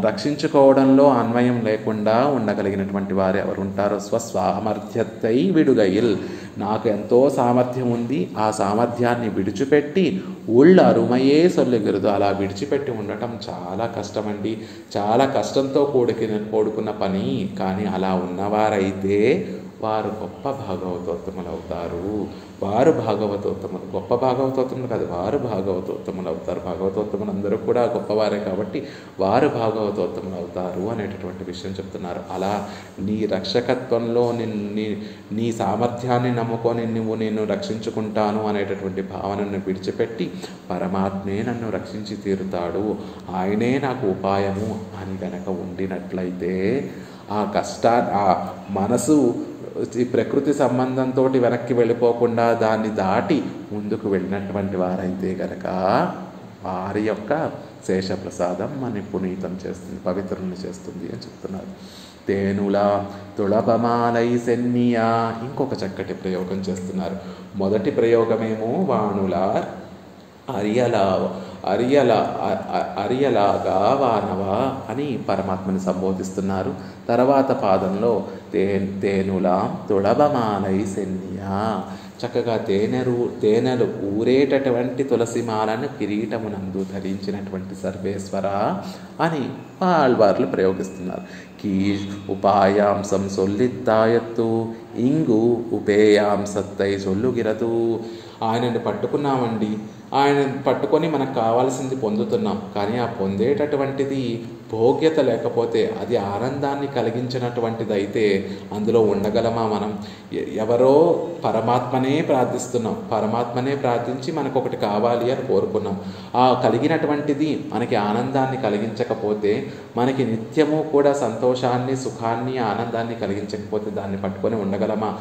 రక్షించుకోవడంలో అన్వయం లేకుండా ఉండగలిగినటువంటి వారు ఎవరు ఉంటారో స్వసామర్థ్యతై విడుగయిల్, నాకు ఎంతో సామర్థ్యం ఉంది, ఆ సామర్థ్యాన్ని విడిచిపెట్టి ఉళ్ళు అరుమయే సొల్లుగిరుదు, అలా విడిచిపెట్టి ఉండటం చాలా కష్టమండి, చాలా కష్టంతో కూడుకున్న పని. కానీ అలా ఉన్నవారైతే వారు గొప్ప భాగవతోత్తములు అవుతారు. వారు భాగవతోత్తములు, గొప్ప భాగవతోత్తములు కాదు, వారు భాగవతోత్తములు అవుతారు. భాగవతోత్తములు అందరూ కూడా గొప్పవారే కాబట్టి వారు భాగవతోత్తములు అవుతారు అనేటటువంటి విషయం చెప్తున్నారు. అలా నీ రక్షకత్వంలో నీ సామర్థ్యాన్ని నమ్ముకొని నేను రక్షించుకుంటాను అనేటటువంటి భావనను విడిచిపెట్టి పరమాత్మే నన్ను రక్షించి తీరుతాడు, ఆయనే నాకు ఉపాయము అని కనుక ఉండినట్లయితే ఆ మనసు ఈ ప్రకృతి సంబంధంతో వెనక్కి వెళ్ళిపోకుండా దాన్ని దాటి ముందుకు వెళ్ళినటువంటి వారైతే కనుక వారి యొక్క శేషప్రసాదం మన పునీతం చేస్తుంది, పవిత్రుని చేస్తుంది అని చెప్తున్నారు. తేనులా తుళపమాలై సెన్నియా, ఇంకొక చక్కటి ప్రయోగం చేస్తున్నారు. మొదటి ప్రయోగమేమో వాణులార్ అరియలాగా వానవా అని పరమాత్మని సంబోధిస్తున్నారు. తర్వాత పాదంలో తేనులా తుళబమాలై సెన్నియా, చక్కగా తేనెలు ఊరేటటువంటి తులసిమాలను కిరీటమునందు ధరించినటువంటి సర్వేశ్వర అని ఆళ్వార్లు ప్రయోగిస్తున్నారు. కీష్ ఉపాయాంసం సొల్లిత్తాయత్తు ఇంగు ఉపేయాంసత్తై సొల్లుగిరదు. ఆయనని పట్టుకున్నామండి, ఆయన పట్టుకొని మనకు కావాల్సింది పొందుతున్నాం, కానీ ఆ పొందేటటువంటిది భోగ్యత లేకపోతే, అది ఆనందాన్ని కలిగించినటువంటిది అయితే అందులో ఉండగలమా మనం? ఎవరో పరమాత్మనే ప్రార్థిస్తున్నాం, పరమాత్మనే ప్రార్థించి మనకు ఒకటి కావాలి అని కోరుకున్నాం. ఆ కలిగినటువంటిది మనకి ఆనందాన్ని కలిగించకపోతే, మనకి నిత్యము కూడా సంతోషాన్ని, సుఖాన్ని, ఆనందాన్ని కలిగించకపోతే దాన్ని పట్టుకొని ఉండగలమా?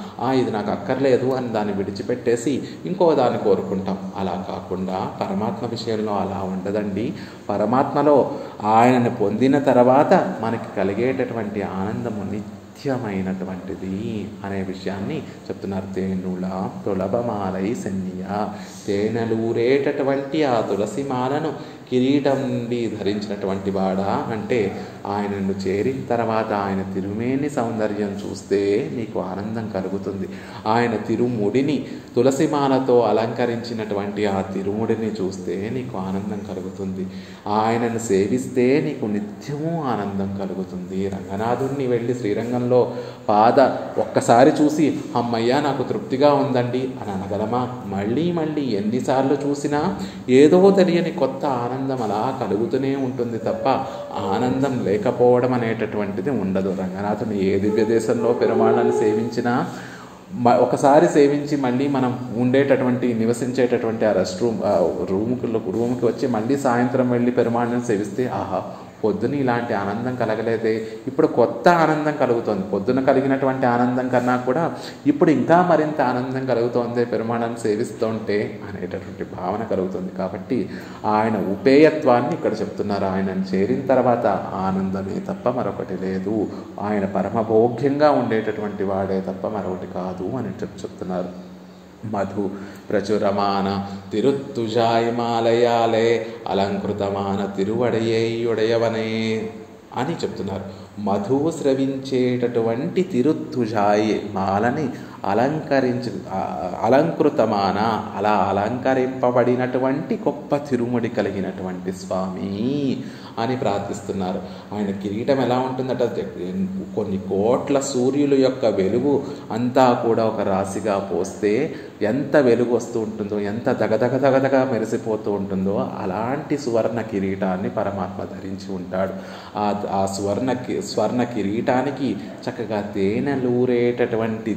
ఇది నాకు అక్కర్లేదు అని దాన్ని విడిచిపెట్టేసి ఇంకో దాన్ని కోరుకుంటాం. అలా కాకుండా పరమాత్మ విషయంలో అలా ఉండదండి. పరమాత్మలో ఆయనని పొందిన తర్వాత మనకి కలిగేటటువంటి ఆనందము నిత్యమైనటువంటిది అనే విషయాన్ని చెప్తున్నారు. తేనుల తులభమాలై సెన్నియా, తేనెలూరేటటువంటి ఆ తులసిమాలను కిరీటం నుండి ధరించినటువంటి వాడా అంటే ఆయనను చేరిన తర్వాత ఆయన తిరుమేని సౌందర్యం చూస్తే నీకు ఆనందం కలుగుతుంది. ఆయన తిరుముడిని తులసిమాలతో అలంకరించినటువంటి ఆ తిరుముడిని చూస్తే నీకు ఆనందం కలుగుతుంది. ఆయనను సేవిస్తే నీకు నిత్యము ఆనందం కలుగుతుంది. రంగనాథుడిని వెళ్ళి శ్రీరంగంలో ఒక్కసారి చూసి అమ్మయ్యా నాకు తృప్తిగా ఉందండి అని అనగలమా? మళ్ళీ మళ్ళీ ఎన్నిసార్లు చూసినా ఏదో తెలియని కొత్త ఆనందం అలా కలుగుతూనే ఉంటుంది తప్ప ఆనందం లేకపోవడం అనేటటువంటిది ఉండదు. రంగనాథుని ఏ దివ్య దేశంలో పెరుమాళ్ళని సేవించినా ఒకసారి సేవించి మళ్ళీ మనం నివసించేటటువంటి ఆ రూముకి వచ్చి మళ్ళీ సాయంత్రం వెళ్ళి పెరుమాళ్ళని సేవిస్తే ఆహా పొద్దున ఇలాంటి ఆనందం కలగలేదే, ఇప్పుడు కొత్త ఆనందం కలుగుతుంది. పొద్దున కలిగినటువంటి ఆనందం కన్నా కూడా ఇప్పుడు ఇంకా మరింత ఆనందం కలుగుతోంది పెరుమాళ్ళని సేవిస్తుంటే అనేటటువంటి భావన కలుగుతుంది. కాబట్టి ఆయన ఉపేయత్వాన్ని ఇక్కడ చెప్తున్నారు. ఆయనను చేరిన తర్వాత ఆనందమే తప్ప మరొకటి లేదు, ఆయన పరమభోగ్యంగా ఉండేటటువంటి వాడే తప్ప మరొకటి కాదు అని చెప్తున్నారు. మధు ప్రచురమాన తిరుత్తుజాయ్ మాలయాలే అలంకృతమాన తిరువడయేయుడయవనే అని చెప్తున్నారు. మధువు స్రవించేటటువంటి తిరుత్తుజాయ్ మాలని అలంకృతమాన అలా అలంకరింపబడినటువంటి గొప్ప తిరుముడి కలిగినటువంటి స్వామి అని ప్రార్థిస్తున్నారు. ఆయన కిరీటం ఎలా ఉంటుందట, కొన్ని కోట్ల సూర్యుల యొక్క వెలుగు అంతా కూడా ఒక రాశిగా పోస్తే ఎంత వెలుగు వస్తూ ఉంటుందో, ఎంత దగదగదగదగా మెరిసిపోతూ ఉంటుందో అలాంటి సువర్ణ కిరీటాన్ని పరమాత్మ ధరించి ఉంటాడు. ఆ స్వర్ణ కిరీటానికి చక్కగా తేనెలూరేటటువంటి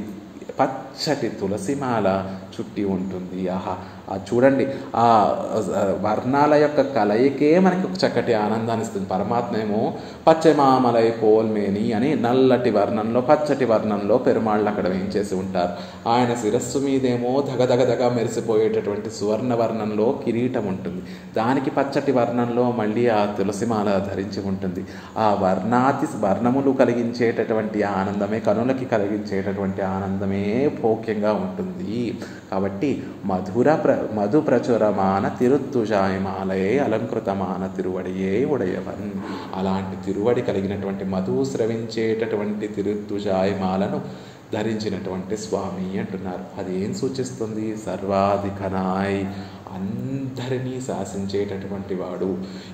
పచ్చటి తులసిమాల చుట్టి ఉంటుంది. ఆహా, చూడండి, ఆ వర్ణాల యొక్క కలయికే మనకి ఒక చక్కటి ఆనందాన్ని ఇస్తుంది. పరమాత్మ ఏమో పచ్చమామలై పోల్మేని అని నల్లటి వర్ణంలో పచ్చటి వర్ణంలో పెరుమాళ్ళు అక్కడ వేయించేసి ఉంటారు. ఆయన శిరస్సు మీదేమో ధగధగధగ మెరిసిపోయేటటువంటి సువర్ణ వర్ణంలో కిరీటం ఉంటుంది. దానికి పచ్చటి వర్ణంలో మళ్ళీ ఆ తులసిమాల ధరించి ఉంటుంది. ఆ వర్ణములు కలిగించేటటువంటి ఆనందమే, కనులకి కలిగించేటటువంటి ఆనందమే భోగ్యంగా ఉంటుంది. కాబట్టి మధు ప్రచురమాన తిరుత్తుజాయమాలయే అలంకృతమాన తిరువడియే ఉడయవన్. అలాంటి తిరువడి కలిగినటువంటి మధువు స్రవించేటటువంటి తిరుత్తుజాయమాలను ధరించినటువంటి స్వామి అంటున్నారు. అది ఏం సూచిస్తుంది? సర్వాధికనాయ్, అందరినీ శాసించేటటువంటి వాడు.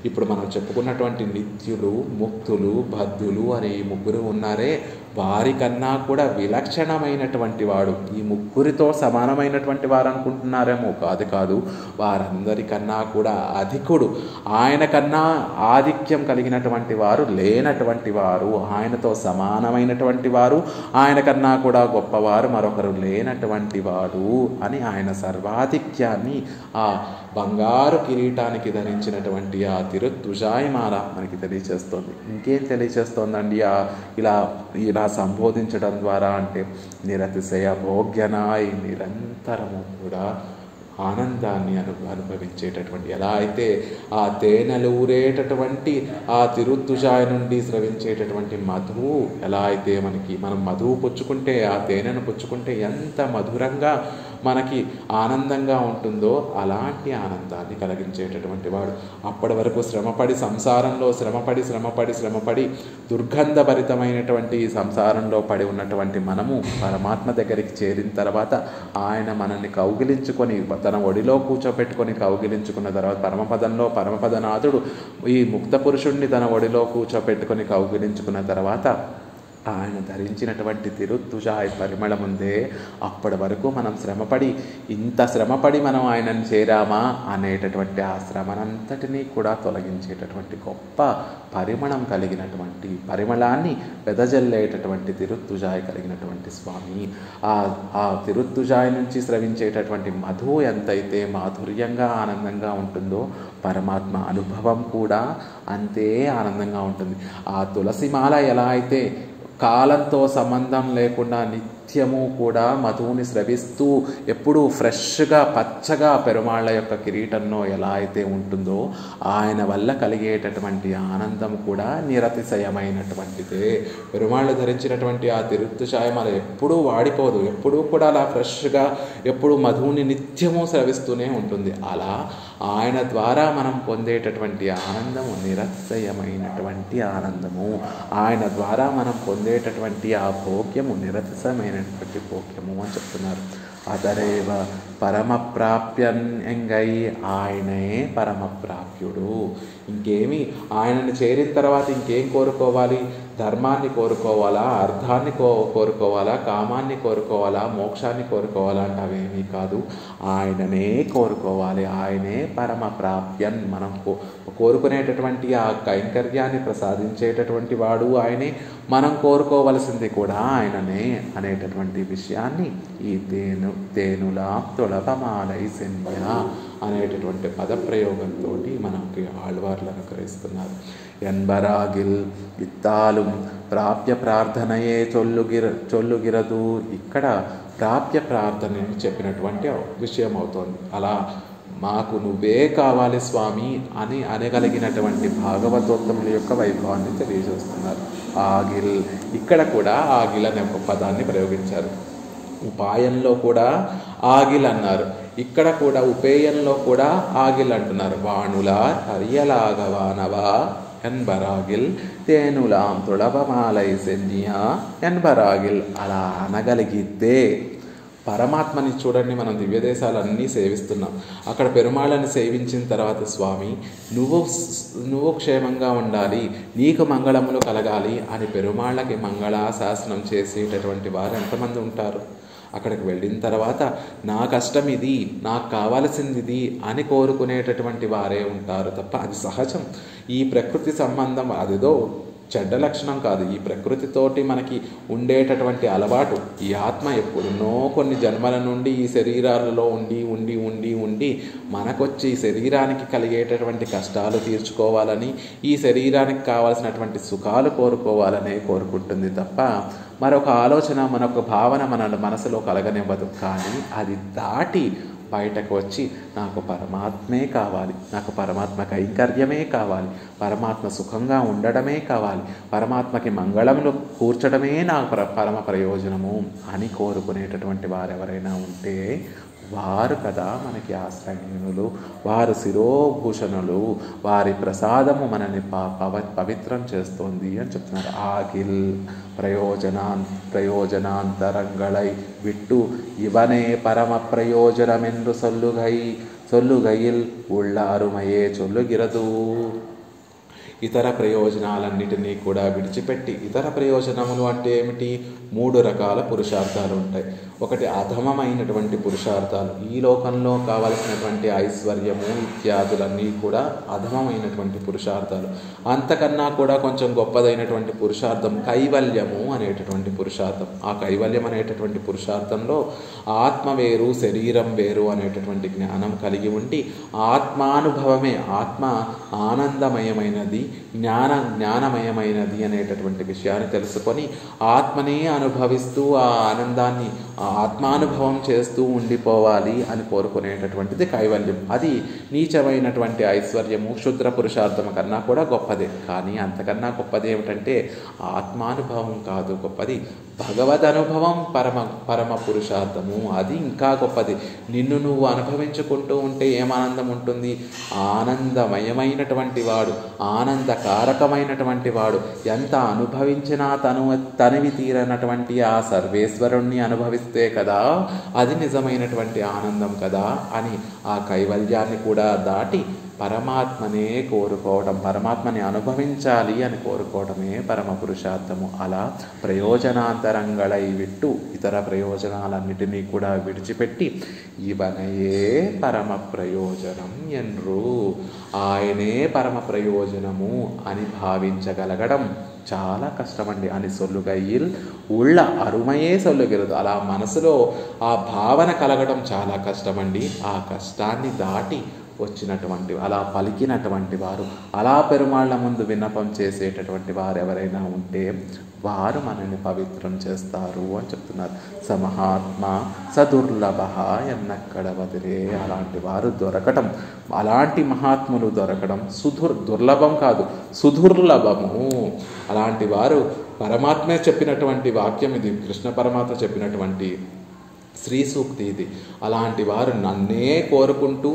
ఇప్పుడు మనం చెప్పుకున్నటువంటి నిత్యులు, ముక్తులు, బద్ధులు అనే ఈ ముగ్గురు ఉన్నారే, వారికన్నా కూడా విలక్షణమైనటువంటి వాడు. ఈ ముగ్గురితో సమానమైనటువంటి వారు అనుకుంటున్నారేమో, కాదు. వారందరికన్నా కూడా అధికుడు. ఆయన కన్నా ఆధిక్యం కలిగినటువంటి వారు లేనటువంటి వారు. ఆయనతో సమానమైనటువంటి వారు, ఆయన కన్నా కూడా గొప్పవారు మరొకరు లేనటువంటి వాడు అని ఆయన సర్వాధిక్యాన్ని ఆ బంగారు కిరీటానికి ధరించినటువంటి ఆ తిరుత్తుజాయమాల మనకి తెలియచేస్తుంది. ఇంకేం తెలియచేస్తోందండి ఇలా సంబోధించడం ద్వారా అంటే, నిరతిశయ భోగ్యనాయ్, నిరంతరము కూడా ఆనందాన్ని అనుభవించేటటువంటి, ఎలా అయితే ఆ తేనెలూరేటటువంటి ఆ తిరుత్తుజాయ నుండి స్రవించేటటువంటి మధువు, ఎలా అయితే మనం మధువు పుచ్చుకుంటే, ఆ తేనెను పుచ్చుకుంటే ఎంత మధురంగా మనకి ఆనందంగా ఉంటుందో అలాంటి ఆనందాన్ని కలిగించేటటువంటి వాడు. అప్పటి వరకు శ్రమపడి సంసారంలో శ్రమపడి దుర్గంధభరితమైనటువంటి ఈ సంసారంలో పడి ఉన్నటువంటి మనము పరమాత్మ దగ్గరికి చేరిన తర్వాత ఆయన మనల్ని కౌగిలించుకొని తన ఒడిలో కూర్చోపెట్టుకొని కౌగిలించుకున్న తర్వాత పరమపదనాథుడు ఈ ముక్త పురుషుణ్ణి తన ఒడిలో కూర్చోపెట్టుకొని కౌగిలించుకున్న తర్వాత ఆయన ధరించినటువంటి తిరుత్తుజాయ్ పరిమళం ఉందే, అప్పటి వరకు మనం ఇంత శ్రమపడి మనం ఆయనను చేరామా అనేటటువంటి ఆ శ్రమనంతటినీ కూడా తొలగించేటటువంటి గొప్ప పరిమళం కలిగినటువంటి, పరిమళాన్ని వెదజల్లేటటువంటి తిరుత్తుజాయ్ కలిగినటువంటి స్వామి. ఆ తిరుత్తుజాయ్ నుంచి స్రవించేటటువంటి మధువు ఎంతైతే మాధుర్యంగా ఆనందంగా ఉంటుందో, పరమాత్మ అనుభవం కూడా అంతే ఆనందంగా ఉంటుంది. ఆ తులసిమాల ఎలా అయితే కాలంతో సంబంధం లేకుండా నిత్యము కూడా మధువుని స్రవిస్తూ ఎప్పుడూ ఫ్రెష్గా పచ్చగా పెరుమాళ్ళ యొక్క కిరీటంలో ఎలా అయితే ఉంటుందో, ఆయన వల్ల కలిగేటటువంటి ఆనందం కూడా నిరతిశయమైనటువంటిదే. పెరుమాళ్ళు ధరించినటువంటి ఆ తిరుత్తుజాయమాల ఎప్పుడూ వాడిపోదు, ఎప్పుడూ కూడా అలా ఫ్రెష్గా ఎప్పుడు మధువుని నిత్యము స్రవిస్తూనే ఉంటుంది. అలా ఆయన ద్వారా మనం పొందేటటువంటి ఆనందము నిరతిశయమైనటువంటి ఆనందము. ఆయన ద్వారా మనం పొందేటటువంటి ఆ భోగ్యము నిరతిశయమైనటువంటి భోగ్యము అని చెప్తున్నారు. అదరేవ పరమప్రాప్యన్ ఎంగై, ఆయనే పరమప్రాప్యుడు. ఇంకేమి ఆయనను చేరిన తర్వాత ఇంకేం కోరుకోవాలి? ధర్మాన్ని కోరుకోవాలా, అర్థాన్ని కోరుకోవాలా, కామాన్ని కోరుకోవాలా, మోక్షాన్ని కోరుకోవాలా అంటే అవేమీ కాదు, ఆయననే కోరుకోవాలి. ఆయనే పరమప్రాప్యన్, మనం కోరుకునేటటువంటి ఆ కైంకర్యాన్ని ప్రసాదించేటటువంటి వాడు ఆయనే, మనం కోరుకోవలసింది కూడా ఆయననే అనేటటువంటి విషయాన్ని ఈ తేనులా తులభమాలై శన్య అనేటటువంటి పదప్రయోగంతో మనకి ఆళ్వార్లు అనుకరిస్తున్నారు. ఎన్బరాగిల్ ఇత్తాలు ప్రాప్య ప్రార్థనయే చొల్లుగిరదు. ఇక్కడ ప్రాప్య ప్రార్థనని చెప్పినటువంటి విషయం అవుతోంది. అలా మాకు నువ్వే కావాలి స్వామి అని అనగలిగినటువంటి భాగవతోత్తముల యొక్క వైభవాన్ని తెలియజేస్తున్నారు. ఆగిల్, ఇక్కడ కూడా ఆగిల్ అనే ఒక పదాన్ని ప్రయోగించారు. ఉపాయంలో కూడా ఆగిల్ అన్నారు, ఇక్కడ కూడా ఉపేయంలో కూడా ఆగిల్ అంటున్నారు. వాణులా హరియలాగవానవా ఎన్బరాగిల్ తేనులాం తుళభమాలై శన్య ఎన్బరాగిల్. అలా అనగలిగితే పరమాత్మని చూడండి, మనం దివ్యదేశాలన్నీ సేవిస్తున్నాం. అక్కడ పెరుమాళ్ళని సేవించిన తర్వాత స్వామి నువ్వు క్షేమంగా ఉండాలి, నీకు మంగళములు కలగాలి అని పెరుమాళ్ళకి మంగళాశాసనం చేసేటటువంటి వారు ఎంతమంది ఉంటారు? అక్కడికి వెళ్ళిన తర్వాత నా కష్టం ఇది, నాకు కావాల్సింది ఇది అని కోరుకునేటటువంటి వారే ఉంటారు తప్ప, అది సహజం. ఈ ప్రకృతి సంబంధం అదేదో చెడ్డ లక్షణం కాదు. ఈ ప్రకృతితోటి మనకి ఉండేటటువంటి అలవాటు. ఈ ఆత్మ ఎప్పుడున్నో కొన్ని జన్మల నుండి ఈ శరీరాలలో ఉండి ఉండి ఉండి ఉండి మనకొచ్చి ఈ శరీరానికి కలిగేటటువంటి కష్టాలు తీర్చుకోవాలని, ఈ శరీరానికి కావాల్సినటువంటి సుఖాలు కోరుకోవాలనే కోరుకుంటుంది తప్ప మరొక ఆలోచన, మరొక భావన మన మనసులో కలగనివ్వదు. కానీ అది దాటి బయటకు వచ్చి నాకు పరమాత్మే కావాలి, నాకు పరమాత్మ కైంకర్యమే కావాలి, పరమాత్మ సుఖంగా ఉండడమే కావాలి, పరమాత్మకి మంగళములు కూర్చడమే నాకు పరమ ప్రయోజనము అని కోరుకునేటటువంటి వారెవరైనా ఉంటే వారు కదా మనకి ఆశ్రయణులు, వారు శిరోభూషణులు, వారి ప్రసాదము మనని పవిత్రం చేస్తోంది అని చెప్తున్నారు. ఆగిల్ ప్రయోజనాంతరంగళై విట్టు ఇవనే పరమ ప్రయోజనమెందు సొల్లుగైల్ ఉళ్ళారుమయే చొల్లుగిరదు. ఇతర ప్రయోజనాలన్నిటినీ కూడా విడిచిపెట్టి, ఇతర ప్రయోజనములు అంటే ఏమిటి? 3 రకాల పురుషార్థాలు ఉంటాయి. ఒకటి అధమమైనటువంటి పురుషార్థాలు. ఈ లోకంలో కావలసినటువంటి ఐశ్వర్యము ఇత్యాదులన్నీ కూడా అధమమైనటువంటి పురుషార్థాలు. అంతకన్నా కూడా కొంచెం గొప్పదైనటువంటి పురుషార్థం కైవల్యము అనేటటువంటి పురుషార్థం. ఆ కైవల్యం అనేటటువంటి పురుషార్థంలో ఆత్మ వేరు, శరీరం వేరు అనేటటువంటి జ్ఞానం కలిగి ఉండి, ఆత్మానుభవమే, ఆత్మ ఆనందమయమైనది, జ్ఞానమయమైనది అనేటటువంటి విషయాన్ని తెలుసుకొని ఆత్మనే అనుభవిస్తూ ఆ ఆనందాన్ని ఆత్మానుభవం చేస్తూ ఉండిపోవాలి అని కోరుకునేటటువంటిది కైవల్యం. అది నీచమైనటువంటి ఐశ్వర్యము, క్షుద్ర పురుషార్థం కన్నా కూడా గొప్పదే. కానీ అంతకన్నా గొప్పది ఏమిటంటే ఆత్మానుభవం కాదు, గొప్పది భగవద్ అనుభవం, పరమ పురుషార్థము. అది ఇంకా గొప్పది. నిన్ను నువ్వు అనుభవించుకుంటూ ఉంటే ఏం ఆనందం ఉంటుంది? ఆనందమయమైనటువంటి వాడు, ఆనందకారకమైనటువంటి వాడు, ఎంత అనుభవించినా తనివి తీరనటువంటి ఆ సర్వేశ్వరుణ్ణి అనుభవిస్తే కదా అది నిజమైనటువంటి ఆనందం కదా అని ఆ కైవల్యాన్ని కూడా దాటి పరమాత్మనే కోరుకోవడం, పరమాత్మని అనుభవించాలి అని కోరుకోవడమే పరమ పురుషార్థము. అలా ప్రయోజనాంతరంగళై విట్టు ఇతర ప్రయోజనాలన్నిటినీ కూడా విడిచిపెట్టి ఇవనయే పరమ ప్రయోజనం ఎన్రు, ఆయనే పరమ ప్రయోజనము అని భావించగలగడం చాలా కష్టమండి. అని సొల్లుగైల్ ఉళ్ళ అరుమయే సొల్లుగిరదు. అలా మనసులో ఆ భావన కలగడం చాలా కష్టమండి. ఆ కష్టాన్ని దాటి వచ్చినటువంటి, అలా పలికినటువంటి వారు, అలా పెరుమాళ్ళ ముందు విన్నపం చేసేటటువంటి వారు ఎవరైనా ఉంటే వారు మనల్ని పవిత్రం చేస్తారు అని చెప్తున్నారు. సమహాత్మ సదుర్లభ ఎన్నక్కడ వదిలే. అలాంటి వారు దొరకటం, అలాంటి మహాత్ములు దొరకడం దుర్లభం కాదు, సుదుర్లభము. అలాంటి వారు పరమాత్మే చెప్పినటువంటి వాక్యం ఇది, కృష్ణ పరమాత్మ చెప్పినటువంటి శ్రీ సూక్తి ఇది. అలాంటి వారు నన్నే కోరుకుంటూ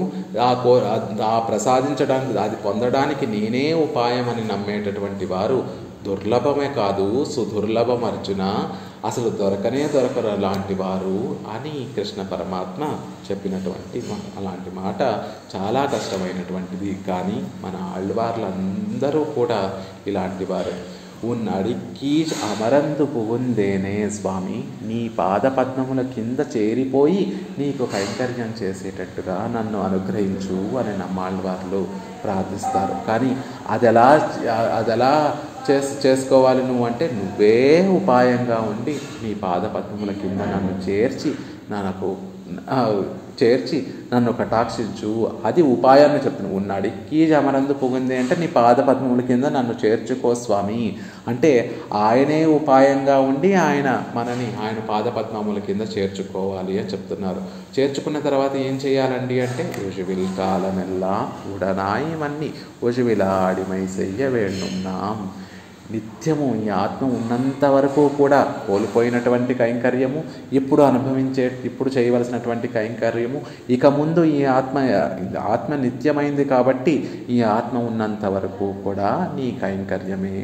ఆ ప్రసాదించడానికి, అది పొందడానికి నేనే ఉపాయం అని నమ్మేటటువంటి వారు దుర్లభమే కాదు, సుదుర్లభం అర్జున. అసలు దొరకరు అలాంటి వారు అని కృష్ణ పరమాత్మ చెప్పినటువంటి అలాంటి మాట చాలా కష్టమైనటువంటిది. కానీ మన ఆళ్వార్లందరూ కూడా ఇలాంటి వారు. ఉన్నడికి అమరందు పుగుందేనే స్వామి, నీ పాదపద్మముల కింద చేరిపోయి నీకు కైంకర్యం చేసేటట్టుగా నన్ను అనుగ్రహించు అని నమ్మాళ్ళవార్లు ప్రార్థిస్తారు. కానీ అదెలా చేసుకోవాలి నువ్వు అంటే, నువ్వే ఉపాయంగా ఉండి నీ పాదపద్మముల కింద నన్ను చేర్చి నన్ను కటాక్షించు. అది ఉపాయాన్ని చెప్తున్నాను. ఉన్నడికి అమరందు పుగుంది అంటే నీ పాదపద్మముల కింద నన్ను చేర్చుకో స్వామి అంటే ఆయనే ఉపాయంగా ఉండి ఆయన పాదపద్మముల కింద చేర్చుకోవాలి అని చెప్తున్నారు. చేర్చుకున్న తర్వాత ఏం చేయాలండి అంటే, ఉజువిల్ కాలమెల్లా ఉడనాయమన్ని ఉజువిలాడిమై చెయ్య వేణున్నాం. నిత్యము ఈ ఆత్మ ఉన్నంత వరకు కూడా కోల్పోయినటువంటి కైంకర్యము, ఇప్పుడు చేయవలసినటువంటి కైంకర్యము, ఇక ముందు ఈ ఆత్మ నిత్యమైంది కాబట్టి ఈ ఆత్మ ఉన్నంత వరకు కూడా నీ కైంకర్యమే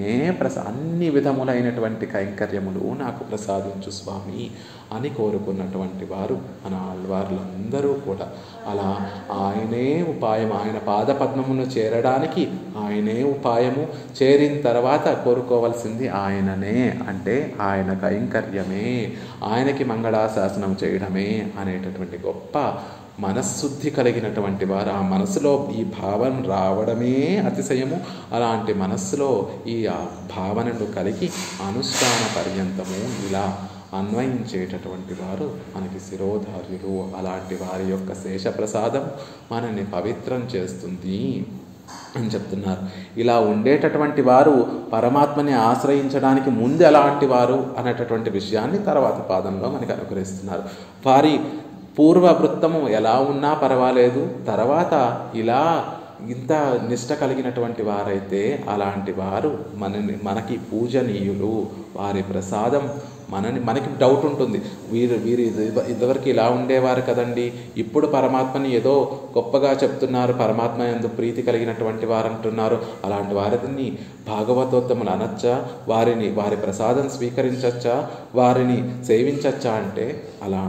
అన్ని విధములైనటువంటి కైంకర్యములు నాకు ప్రసాదించు స్వామి అని కోరుకున్నటువంటి వారు మన ఆళ్వార్లందరూ కూడా. అలా ఆయనే ఉపాయం, ఆయన పాదపద్మమును చేరడానికి ఆయనే ఉపాయము. చేరిన తర్వాత కోరుకోవలసింది ఆయననే, అంటే ఆయన కైంకర్యమే, ఆయనకి మంగళాశాసనం చేయడమే అనేటటువంటి గొప్ప మనశ్శుద్ధి కలిగినటువంటి వారు, ఆ మనసులో ఈ భావన రావడమే అతిశయము. అలాంటి మనస్సులో ఈ భావనలు కలిగి అనుష్ఠాన పర్యంతము ఇలా అన్వయించేటటువంటి వారు మనకి శిరోధార్యులు. అలాంటి వారి యొక్క శేషప్రసాదం మనల్ని పవిత్రం చేస్తుంది అని చెప్తున్నారు. ఇలా ఉండేటటువంటి వారు పరమాత్మని ఆశ్రయించడానికి ముందు ఎలాంటి వారు అనేటటువంటి విషయాన్ని తర్వాత పాదంలో మనకి అనుగ్రహిస్తున్నారు. వారి పూర్వవృత్తము ఎలా ఉన్నా పర్వాలేదు, తర్వాత ఇలా ఇంత నిష్ట కలిగినటువంటి వారైతే అలాంటి వారు మనకి పూజనీయులు. వారి ప్రసాదం మనకి డౌట్ ఉంటుంది, వీరు ఇదివరకు ఇలా ఉండేవారు కదండి, ఇప్పుడు పరమాత్మని ఏదో గొప్పగా చెప్తున్నారు, పరమాత్మ యందు ప్రీతి కలిగినటువంటి వారు అంటున్నారు. అలాంటి వారిని భాగవతోత్తములు అనొచ్చా? వారి ప్రసాదం స్వీకరించచ్చా? వారిని సేవించచ్చా అంటే అలా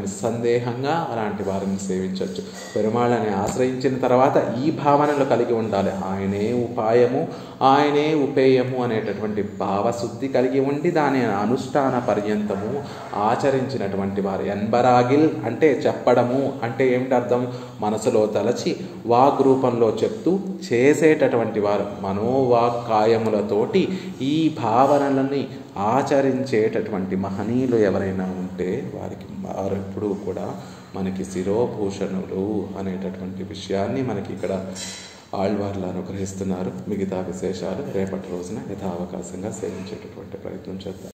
నిస్సందేహంగా అలాంటి వారిని సేవించవచ్చు. పెరుమాళ్ళని ఆశ్రయించిన తర్వాత ఈ భావనలు కలిగి ఉండాలి. ఆయనే ఉపాయము, ఆయనే ఉపేయము అనేటటువంటి భావశుద్ధి కలిగి ఉండి దాని అనుష్ఠాన పర్యంతము ఆచరించినటువంటి వారు. ఎన్బరాగిల్ అంటే చెప్పడము అంటే ఏమిటి అర్థం? మనసులో తలచి వాగ్ రూపంలో చెప్తూ చేసేటటువంటి వారు. మనోవాక్కాయములతోటి ఈ భావనలని ఆచరించేటటువంటి మహనీయులు ఎవరైనా ఉంటే వారు ఎప్పుడూ కూడా మనకి శిరోభూషణులు అనేటటువంటి విషయాన్ని మనకి ఇక్కడ ఆళ్వార్లు అనుగ్రహిస్తున్నారు. మిగతా విశేషాలు రేపటి రోజున యథావకాశంగా సేవించేటటువంటి ప్రయత్నం చేద్దాం.